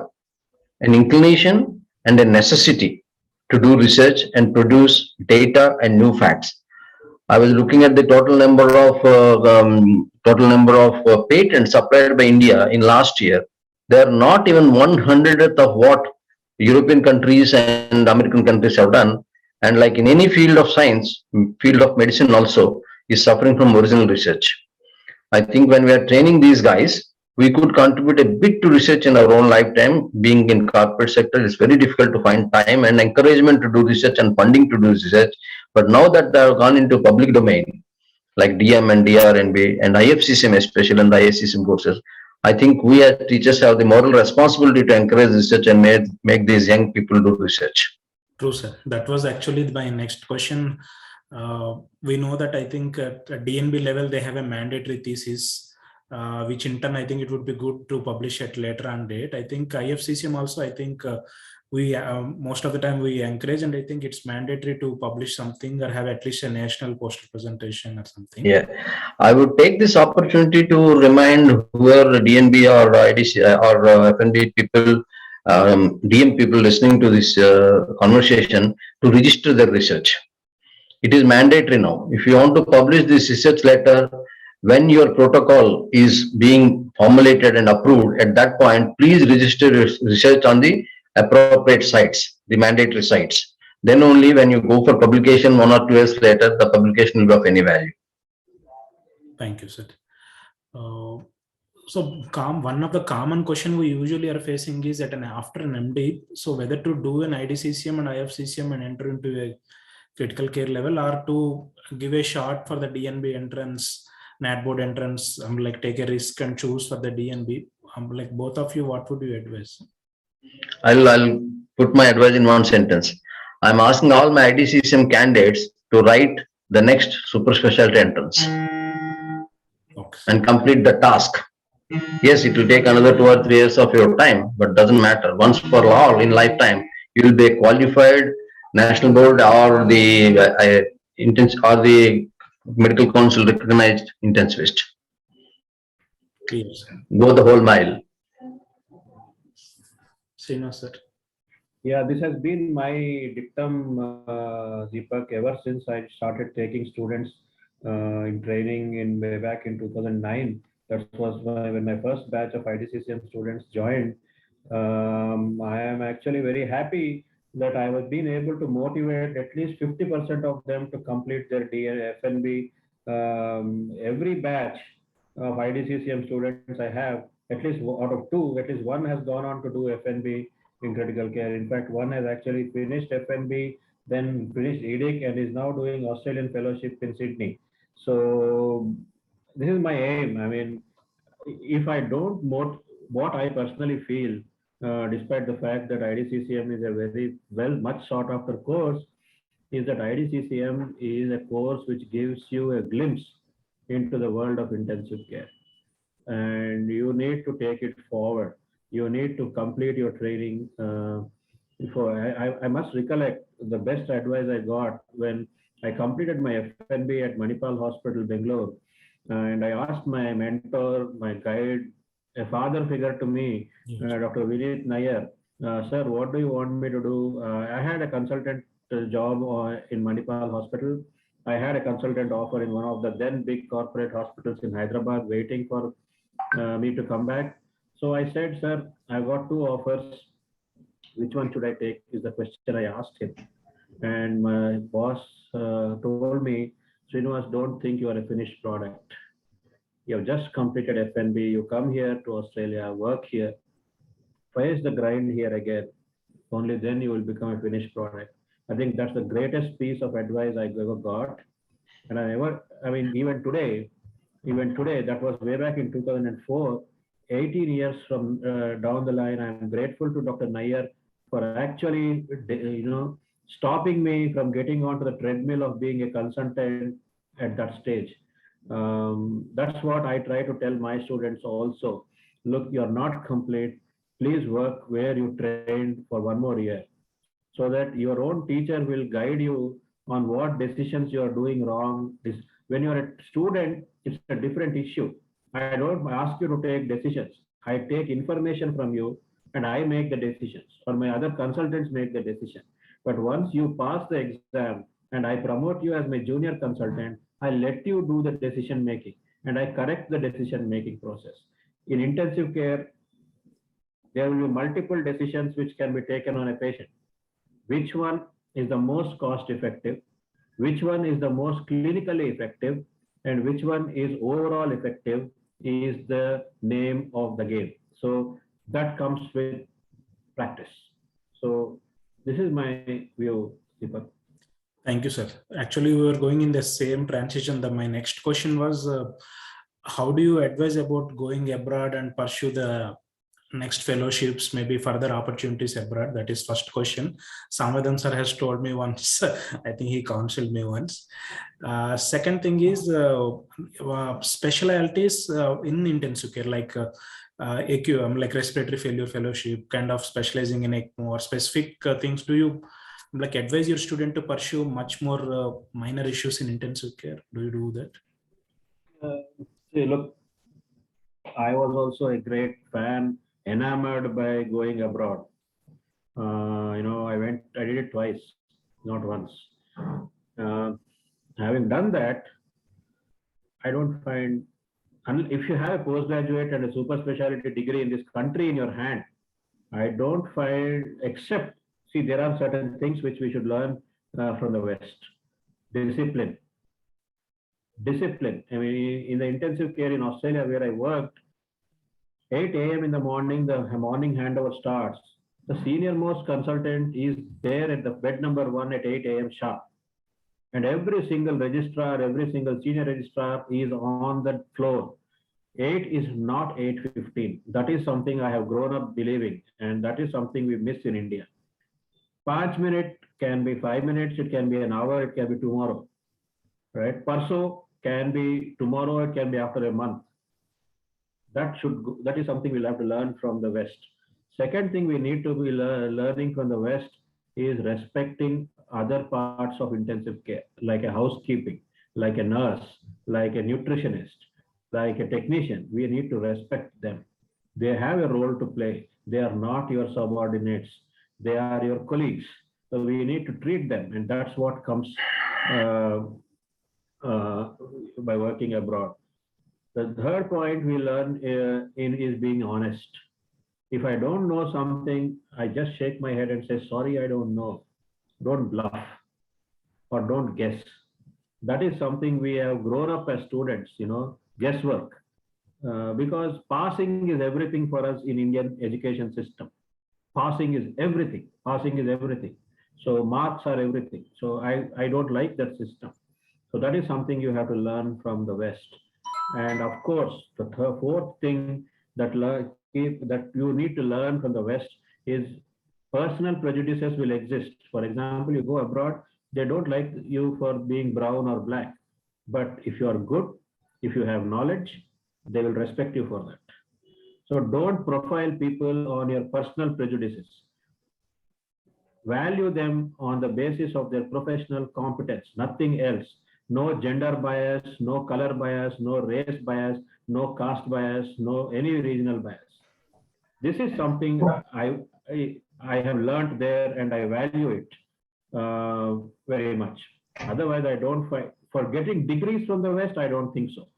an inclination and a necessity to do research and produce data and new facts. I was looking at the total number of patents supplied by India in last year. They are not even 1/100th of what European countries and American countries have done. And like in any field of science, field of medicine also is suffering from original research. I think when we are training these guys, we could contribute a bit to research in our own lifetime. Being in corporate sector, it's very difficult to find time and encouragement to do research and funding to do research. But now that they have gone into public domain, like DM and DRNB and IFCCM especially and the IFCCM courses, I think we as teachers have the moral responsibility to encourage research and make these young people do research. True, sir. That was actually my next question. We know that I think at DNB level, they have a mandatory thesis, which in turn, I think it would be good to publish at later on date. I think IFCCM also, I think we most of the time we encourage, and I think it's mandatory to publish something or have at least a national poster presentation or something. Yeah, I would take this opportunity to remind whoever DNB or IDC or FNB people, DM people listening to this conversation to register their research. It is mandatory now. If you want to publish this research letter, when your protocol is being formulated and approved, at that point, please register your research on the appropriate sites, the mandatory sites. Then only when you go for publication 1 or 2 years later, the publication will be of any value. Thank you, sir. So one of the common question we usually are facing is after an MD, so whether to do an IDCCM and IFCCM and enter into a critical care level, or to give a shot for the DNB entrance, NAT board entrance, like take a risk and choose for the DNB. Like both of you, what would you advise? I'll put my advice in one sentence. I'm asking all my IDCCM candidates to write the next super specialty entrance and complete the task. Yes, it will take another 2 or 3 years of your time, but doesn't matter. Once for all in lifetime, you will be a qualified national board or the medical council recognized intensivist. Yes. Go the whole mile. Srinath, sir. Yeah, this has been my dictum, Deepak, ever since I started taking students in training in way back in 2009. That was when my first batch of IDCCM students joined. I am actually very happy that I was being able to motivate at least 50% of them to complete their FNB. Every batch of IDCCM students I have, at least out of 2, at least 1 has gone on to do FNB in critical care. In fact, 1 has actually finished FNB, then finished EDIC, and is now doing Australian fellowship in Sydney. So this is my aim. I mean, if I don't what I personally feel, despite the fact that IDCCM is a very much sought after course, is that IDCCM is a course which gives you a glimpse into the world of intensive care. And you need to take it forward. You need to complete your training. I must recollect the best advice I got when I completed my FNB at Manipal Hospital, Bangalore. And I asked my mentor, my guide, a father figure to me, Dr. Vinit Nair, sir, what do you want me to do? I had a consultant job in Manipal Hospital. I had a consultant offer in one of the then big corporate hospitals in Hyderabad waiting for me to come back. So I said, sir, I've got 2 offers. Which one should I take is the question I asked him. And my boss told me, Srinivas, don't think you are a finished product. You have just completed FNB. You come here to Australia, work here, face the grind here again. Only then you will become a finished product. I think that's the greatest piece of advice I ever got. And even today, that was way back in 2004, 18 years from down the line, I'm grateful to Dr. Nair for actually, stopping me from getting onto the treadmill of being a consultant at that stage. That's what I try to tell my students also. Look, you're not complete. Please work where you trained for 1 more year, so that your own teacher will guide you on what decisions you are doing wrong, When you're a student, it's a different issue. I don't ask you to take decisions. I take information from you and I make the decisions, or my other consultants make the decision. But once you pass the exam and I promote you as my junior consultant, I let you do the decision making and I correct the decision making process. In intensive care, there will be multiple decisions which can be taken on a patient. Which one is the most cost effective? Which one is the most clinically effective? And which one is overall effective is the name of the game. So that comes with practice. So this is my view, Deepak. Thank you, sir. Actually, we were going in the same transition. My next question was, how do you advise about going abroad and pursue the next fellowships, maybe further opportunities abroad? That is first question. Samadan sir has told me once. I think he counseled me once. Second thing is specialties in intensive care, like AQM, like respiratory failure fellowship, kind of specializing in ECMO or specific things. Do you like advise your student to pursue much more minor issues in intensive care? Do you do that? See, look, I was also a great fan, enamored by going abroad. I did it twice, not once. Having done that, I don't find, if you have a postgraduate and a super specialty degree in this country in your hand, I don't find, except, see, there are certain things which we should learn from the West. Discipline. Discipline. I mean, in the intensive care in Australia where I worked, 8 a.m. in the morning, the morning handover starts. The senior most consultant is there at the bed number 1 at 8 a.m. sharp. And every single registrar, every single senior registrar is on the floor. 8 is not 8:15. That is something I have grown up believing, and that is something we miss in India. 5 minutes can be 5 minutes, it can be an hour, it can be tomorrow. Right? Parso can be tomorrow, it can be after a month. That is something we'll have to learn from the West. Second thing we need to be learning from the West is respecting other parts of intensive care, like a housekeeping, like a nurse, like a nutritionist, like a technician. We need to respect them. They have a role to play. They are not your subordinates. They are your colleagues. So we need to treat them, and that's what comes by working abroad. The third point we learn is being honest. If I don't know something, I just shake my head and say, sorry, I don't know. Don't bluff or don't guess. That is something we have grown up as students, guesswork. Because passing is everything for us in Indian education system. Passing is everything. Passing is everything. So marks are everything. So I don't like that system. So that is something you have to learn from the West. And of course, the fourth thing that you need to learn from the West is personal prejudices will exist. For example, you go abroad, they don't like you for being brown or black. But if you are good, if you have knowledge, they will respect you for that. So don't profile people on your personal prejudices. Value them on the basis of their professional competence, nothing else. No gender bias, no color bias, no race bias, no caste bias, no any regional bias. This is something I have learned there, and I value it very much. Otherwise, I don't find, for getting degrees from the West, I don't think so.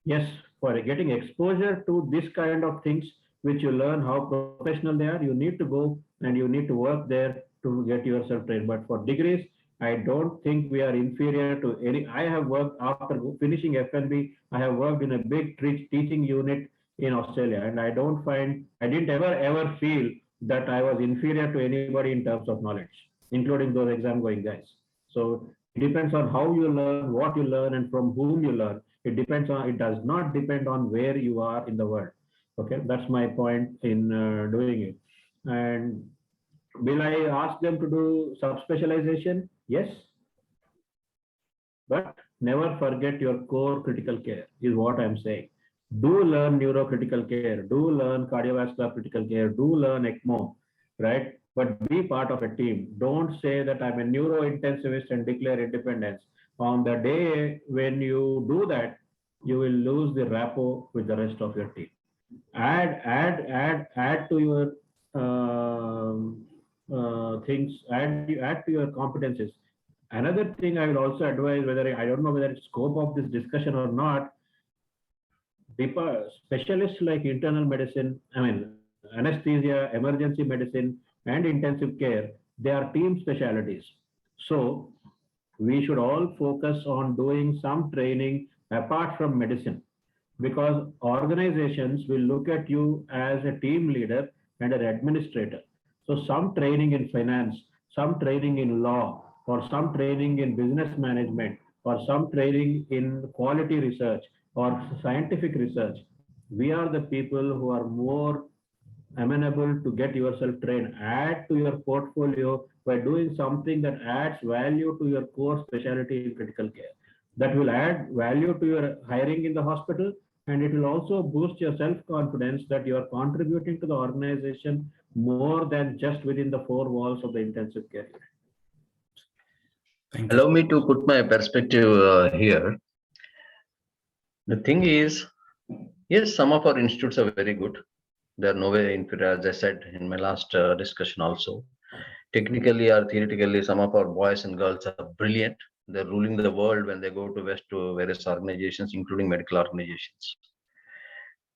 Yes, for getting exposure to this kind of things, which you learn how professional they are, you need to go and you need to work there to get yourself trained. But for degrees, I don't think we are inferior to any. I have worked after finishing FNB. I have worked in a big teaching unit in Australia, and I didn't ever feel that I was inferior to anybody in terms of knowledge, including those exam going guys. So it depends on how you learn, what you learn, and from whom you learn. It does not depend on where you are in the world. Okay, that's my point in doing it. And will I ask them to do subspecialization? Yes. But never forget your core critical care is what I'm saying. Do learn neurocritical care, do learn cardiovascular critical care, do learn ECMO, right? But be part of a team. Don't say that I'm a neurointensivist and declare independence. On the day when you do that, you will lose the rapport with the rest of your team. Add to your things, add to your competencies. Another thing I will also advise, whether I don't know whether it's scope of this discussion or not, specialists like internal medicine, I mean, anesthesia, emergency medicine, and intensive care, they are team specialties. So we should all focus on doing some training apart from medicine, because organizations will look at you as a team leader and an administrator. So some training in finance, some training in law, or some training in business management, or some training in quality research or scientific research. We are the people who are more amenable to get yourself trained. Add to your portfolio by doing something that adds value to your core specialty in critical care. That will add value to your hiring in the hospital, and it will also boost your self-confidence that you are contributing to the organization more than just within the four walls of the intensive care unit. Thank you. Allow me to put my perspective here. The thing is, yes, some of our institutes are very good. They are nowhere inferior, as I said in my last discussion also. Technically or theoretically, some of our boys and girls are brilliant. They're ruling the world when they go to West to various organizations, including medical organizations.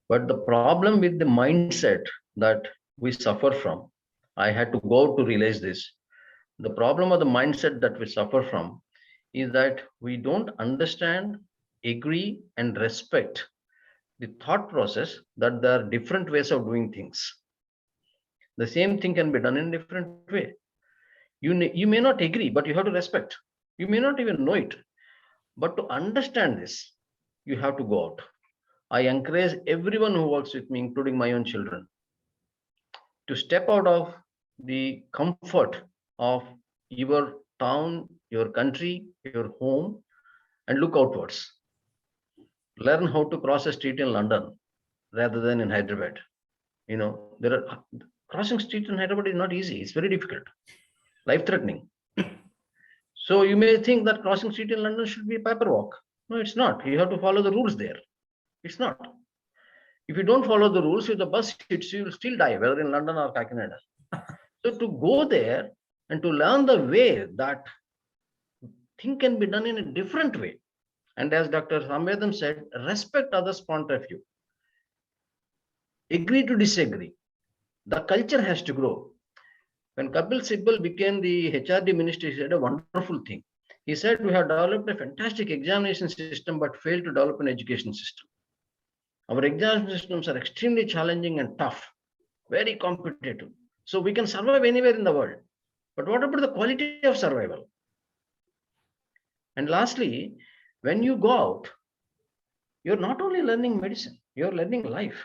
But the problem with the mindset that we suffer from, I had to go to realize this. The problem of the mindset that we suffer from is that we don't understand, agree, and respect the thought process that there are different ways of doing things. The same thing can be done in a different way. You may not agree, but you have to respect. You may not even know it. But to understand this, you have to go out. I encourage everyone who works with me, including my own children, to step out of the comfort of your town, your country, your home, and look outwards. Learn how to cross a street in London rather than in Hyderabad. You know, crossing street in Hyderabad is not easy. It's very difficult, life-threatening. So you may think that crossing street in London should be a paper walk. No, it's not. You have to follow the rules there. It's not. If you don't follow the rules, if the bus hits you, you will still die, whether in London or Kakinada. So to go there and to learn the way that thing can be done in a different way. And as Dr. Samvedam said, respect others' point of view. Agree to disagree. The culture has to grow. When Kapil Sibal became the HRD minister, he said a wonderful thing. He said, we have developed a fantastic examination system, but failed to develop an education system. Our examination systems are extremely challenging and tough, very competitive. So we can survive anywhere in the world. But what about the quality of survival? And lastly, when you go out, you're not only learning medicine, you're learning life.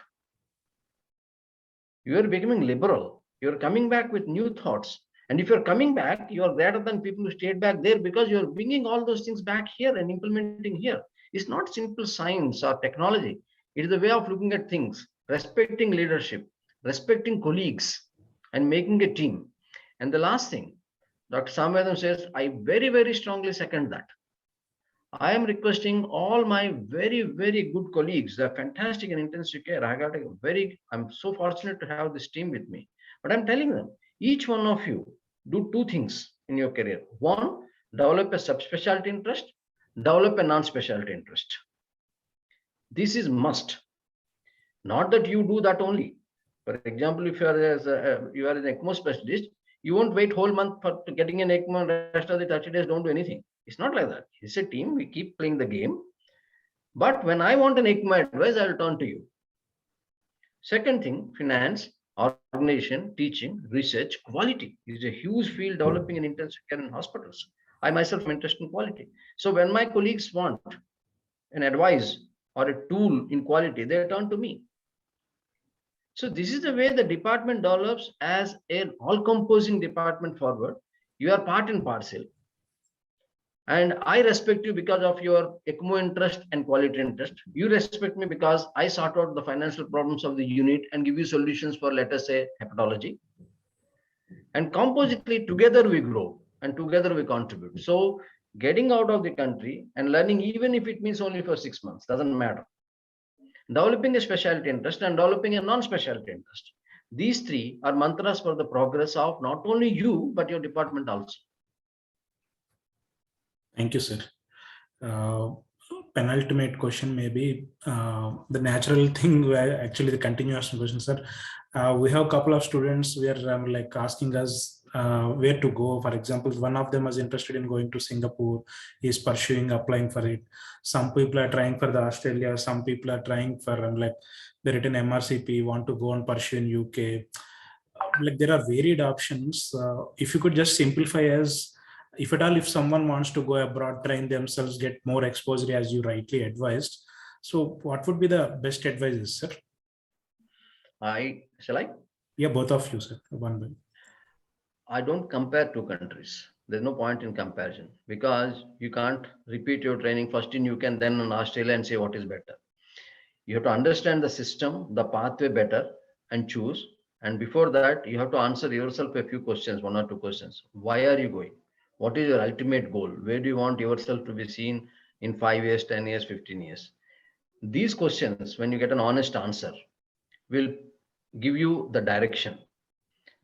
You're becoming liberal. You're coming back with new thoughts. And if you're coming back, you're greater than people who stayed back there, because you're bringing all those things back here and implementing here. It's not simple science or technology. It is a way of looking at things, respecting leadership, respecting colleagues, and making a team. And the last thing, Dr. Samvedam says, I very, very strongly second that. I am requesting all my very, very good colleagues, they're fantastic in intensive care. I'm so fortunate to have this team with me. But I'm telling them, each one of you do two things in your career. One, develop a subspecialty interest, develop a non-specialty interest. This is must. Not that you do that only. For example, if you are an ECMO specialist, you won't wait whole month for getting an ECMO and rest of the 30 days don't do anything. It's not like that. It's a team. We keep playing the game. But when I want an ECMO advice, I'll turn to you. Second thing, finance, organization, teaching, research, quality is a huge field developing in intensive care in hospitals. I myself am interested in quality. So when my colleagues want an advice or a tool in quality, they turn to me. So this is the way the department develops as an all-composing department forward. You are part and parcel. And I respect you because of your ECMO interest and quality interest. You respect me because I sort out the financial problems of the unit and give you solutions for, let us say, hepatology. And compositely, together we grow and together we contribute. So getting out of the country and learning, even if it means only for 6 months, doesn't matter. Developing a specialty interest and developing a non-specialty interest. These three are mantras for the progress of not only you, but your department also. Thank you, sir. Penultimate question, maybe the natural thing where actually the continuous question, sir. We have a couple of students where like asking us where to go. For example, one of them is interested in going to Singapore, is pursuing applying for it. Some people are trying for the Australia, some people are trying for like the written MRCP, want to go and pursue in UK. Like there are varied options. If you could just simplify as, if at all, if someone wants to go abroad, train themselves, get more exposure as you rightly advised. So what would be the best advices, sir? Shall I? Yeah, both of you, sir. One by. I don't compare two countries. There's no point in comparison because you can't repeat your training first in UK and then in Australia and say what is better. You have to understand the system, the pathway better and choose. And before that, you have to answer yourself a few questions, one or two questions. Why are you going? What is your ultimate goal? Where do you want yourself to be seen in 5 years, 10 years, 15 years? These questions, when you get an honest answer, will give you the direction.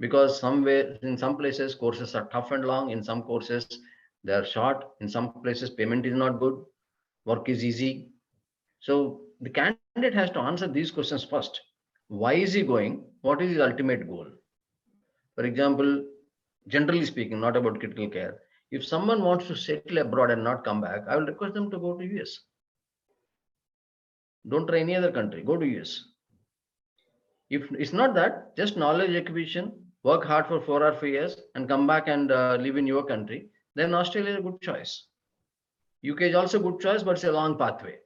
Because somewhere in some places courses are tough and long, in some courses they are short, in some places payment is not good, work is easy. So the candidate has to answer these questions first. Why is he going? What is his ultimate goal? For example, generally speaking, not about critical care, if someone wants to settle abroad and not come back, I will request them to go to US. Don't try any other country, go to US. If it's not that, just knowledge acquisition, work hard for 4 or 5 years and come back and live in your country, then Australia is a good choice. UK is also a good choice, but it's a long pathway.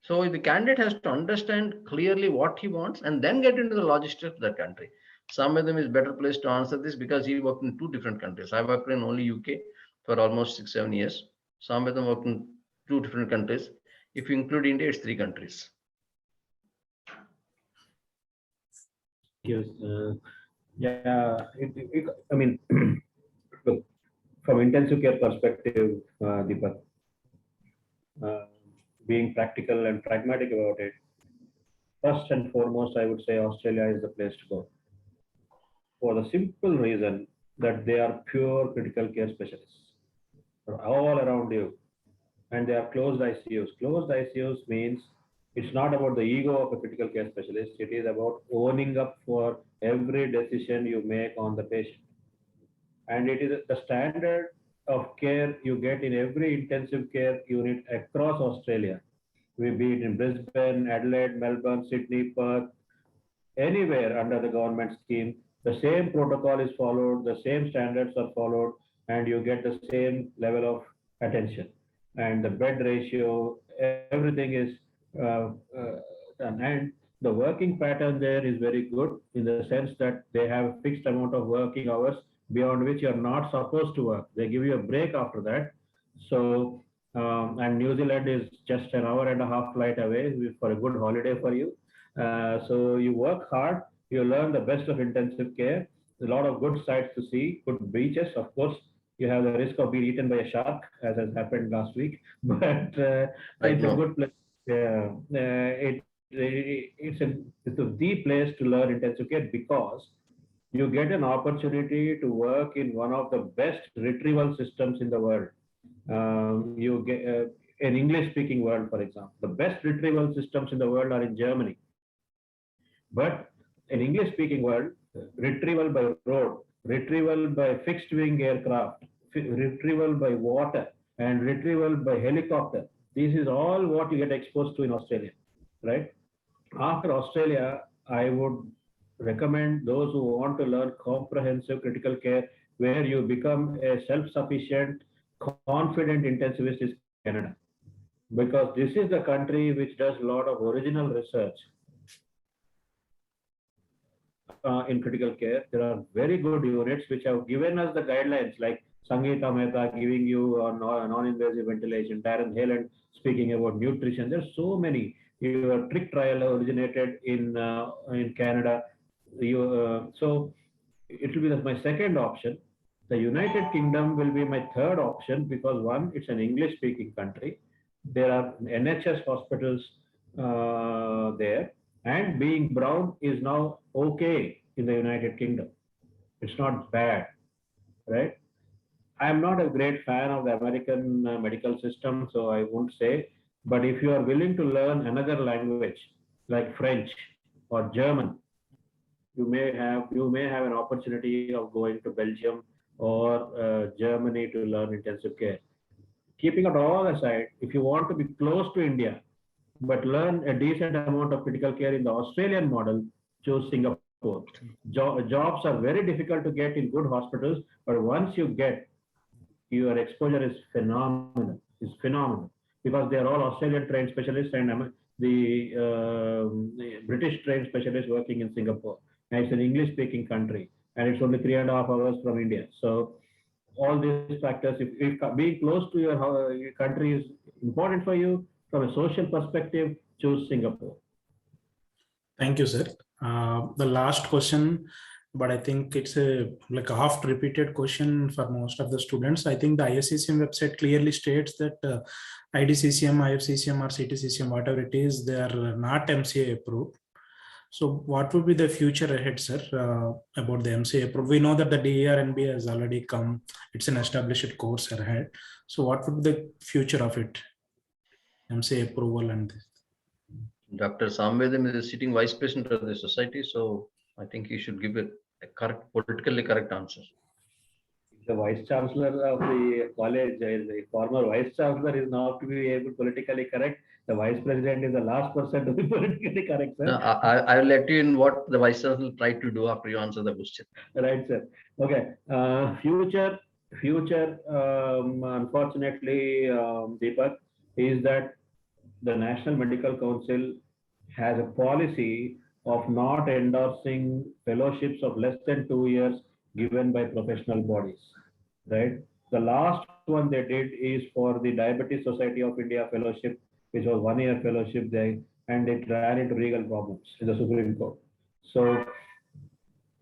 So the candidate has to understand clearly what he wants and then get into the logistics of that country. Some of them is better placed to answer this because he worked in 2 different countries. I worked in only UK for almost 6-7 years. Some of them worked in 2 different countries. If you include India, it's 3 countries. Yes, I mean, look, from intensive care perspective, Deepak, being practical and pragmatic about it, first and foremost, I would say Australia is the place to go. For the simple reason that they are pure critical care specialists all around you, and they are closed ICUs. Closed ICUs means it's not about the ego of a critical care specialist. It is about owning up for every decision you make on the patient. And it is the standard of care you get in every intensive care unit across Australia. We be it in Brisbane, Adelaide, Melbourne, Sydney, Perth, anywhere under the government scheme, the same protocol is followed, the same standards are followed, and you get the same level of attention. And the bed ratio, everything is done. And the working pattern there is very good in the sense that they have a fixed amount of working hours beyond which you're not supposed to work. They give you a break after that. So, and New Zealand is just an hour and a half flight away for a good holiday for you. So you work hard, you learn the best of intensive care, a lot of good sights to see, good beaches. Of course, you have the risk of being eaten by a shark, as has happened last week, but it's a good place. It's the place to learn intensive care because you get an opportunity to work in one of the best retrieval systems in the world. You get an English-speaking world, for example. The best retrieval systems in the world are in Germany. But in English-speaking world, retrieval by road, retrieval by fixed-wing aircraft, retrieval by water, and retrieval by helicopter. This is all what you get exposed to in Australia, right? After Australia, I would recommend those who want to learn comprehensive critical care, where you become a self-sufficient, confident intensivist, is Canada. Because this is the country which does a lot of original research in critical care. There are very good units which have given us the guidelines, like Sangeeta Mehta giving you non-invasive ventilation, Darren Haaland speaking about nutrition. There's so many. Your trick trial originated in Canada. So it will be my second option. The United Kingdom will be my third option because one, it's an English speaking country. There are NHS hospitals there, and being brown is now okay in the United Kingdom. It's not bad, right? I am not a great fan of the American medical system, so I won't say. But if you are willing to learn another language like French or German, you may have an opportunity of going to Belgium or Germany to learn intensive care. Keeping it all aside, if you want to be close to India but learn a decent amount of critical care in the Australian model, choose Singapore. Jobs are very difficult to get in good hospitals, but once you get, your exposure is phenomenal. Is phenomenal because they are all Australian trained specialists and the British trained specialists working in Singapore. And it's an English speaking country, and it's only 3.5 hours from India. So all these factors, if being close to your country is important for you from a social perspective, choose Singapore. Thank you, sir. The last question, but I think it's a like a half repeated question for most of the students. I think the ISCCM website clearly states that IDCCM, IFCCM or CTCCM, whatever it is, they are not MCA approved. So what would be the future ahead, sir, about the MCA approved? We know that the DERNB has already come. It's an established course ahead. So what would be the future of it? MCA approval and this. Dr. Samvedam is the sitting vice president of the society, so I think he should give a correct, politically correct answer. The vice chancellor of the college, the former vice chancellor, is now to be able politically correct. The vice president is the last person to be politically correct, sir. No, I will let you in what the vice chancellor will try to do after you answer the question. Right, sir. Okay. Future. Unfortunately, Deepak, is that the National Medical Council has a policy of not endorsing fellowships of less than 2 years given by professional bodies, right? The last one they did is for the Diabetes Society of India fellowship, which was 1 year fellowship there, and it ran into legal problems in the Supreme Court. So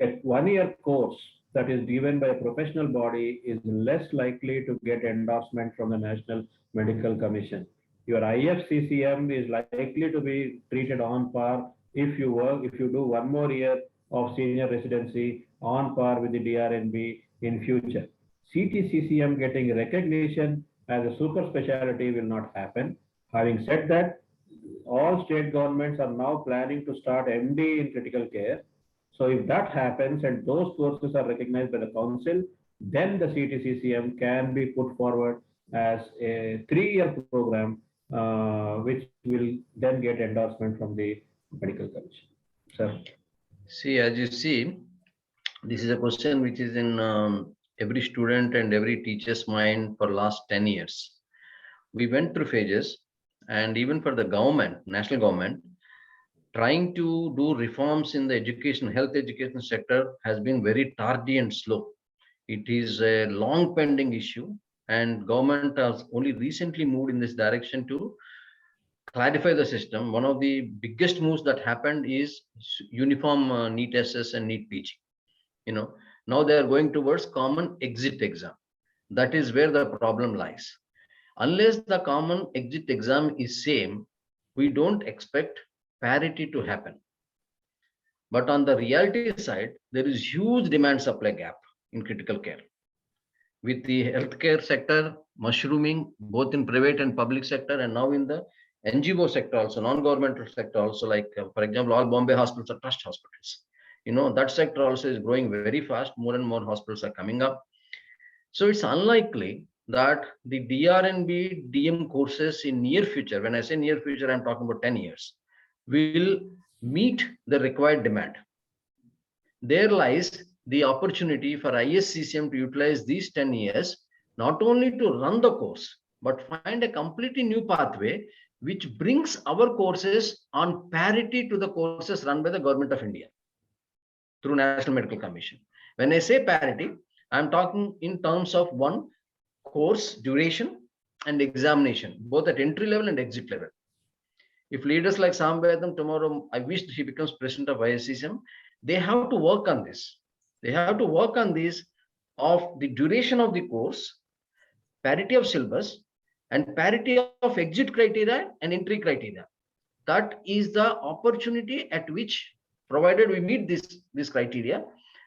a 1 year course that is given by a professional body is less likely to get endorsement from the National Medical Commission. Your IFCCM is likely to be treated on par if you do 1 more year of senior residency on par with the DRNB in future. CTCCM getting recognition as a super specialty will not happen. Having said that, all state governments are now planning to start MD in critical care. So if that happens and those courses are recognized by the council, then the CTCCM can be put forward as a 3-year program, which will then get endorsement from the medical commission. Sir. See, as you see, this is a question which is in every student and every teacher's mind for last 10 years. We went through phases, and even for the government, national government, trying to do reforms in the health education sector has been very tardy and slow. It is a long pending issue, and government has only recently moved in this direction to clarify the system. One of the biggest moves that happened is uniform NEET SS and NEET PG. Now they are going towards common exit exam. That is where the problem lies. Unless the common exit exam is same, we don't expect parity to happen. But on the reality side, there is huge demand supply gap in critical care. With the healthcare sector mushrooming both in private and public sector, and now in the NGO sector also, non-governmental sector also, like for example, all Bombay hospitals are trust hospitals. That sector also is growing very fast. More and more hospitals are coming up. So it's unlikely that the DRNB DM courses in near future, when I say near future, I'm talking about 10 years, will meet the required demand. There lies the opportunity for ISCCM to utilize these 10 years, not only to run the course, but find a completely new pathway which brings our courses on parity to the courses run by the Government of India through National Medical Commission. When I say parity, I'm talking in terms of one course duration and examination, both at entry level and exit level. If leaders like Samvedam tomorrow, I wish he becomes president of ISCCM, they have to work on this. They have to work on this of the duration of the course, parity of syllabus, and parity of exit criteria and entry criteria. That is the opportunity at which, provided we meet this criteria,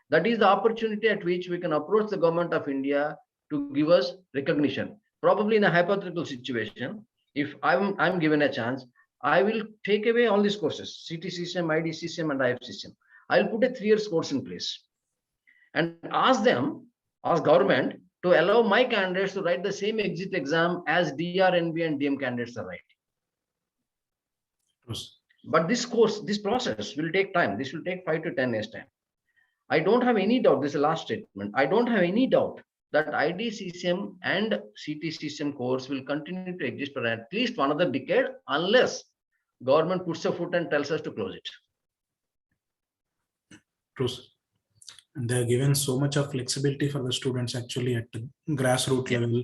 that is the opportunity at which we can approach the government of India to give us recognition. Probably in a hypothetical situation, if I'm given a chance, I will take away all these courses, CTCCM, IDCCM, and IFCCM. I'll put a 3 years course in place and ask government to allow my candidates to write the same exit exam as DR, NB, and DM candidates are writing. But this process will take time. This will take 5 to 10 years time. I don't have any doubt. This is the last statement. I don't have any doubt that IDCCM and CTCCM course will continue to exist for at least another decade unless government puts a foot and tells us to close it. True. And they are given so much of flexibility for the students actually at the grassroots level.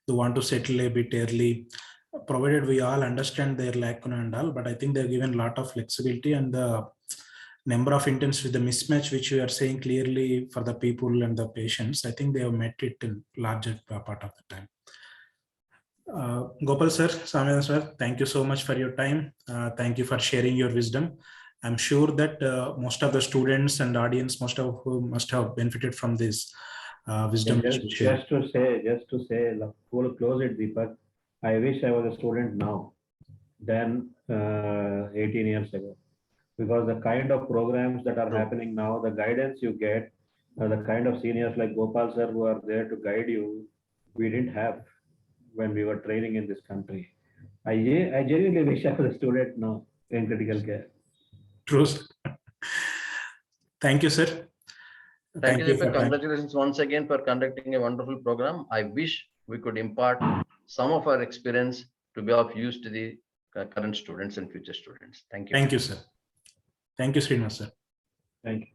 They want to settle a bit early, provided we all understand their lacuna and all, but I think they're given a lot of flexibility, and the number of interns with the mismatch, which you are saying clearly for the people and the patients, I think they have met it in larger part of the time. Gopal sir, Samyana sir, thank you so much for your time. Thank you for sharing your wisdom. I'm sure that most of the students and audience must have benefited from this wisdom. Just to say, to close it, Deepak, I wish I was a student now than 18 years ago, because the kind of programs that are happening now, the guidance you get, the kind of seniors like Gopal sir who are there to guide you, we didn't have when we were training in this country. I genuinely wish I was a student now in critical care. True. Thank you, sir. Thank you. Congratulations once again for conducting a wonderful program. I wish we could impart some of our experience to be of use to the current students and future students. Thank you. Thank you, sir. Thank you, Srinivas sir. Thank you.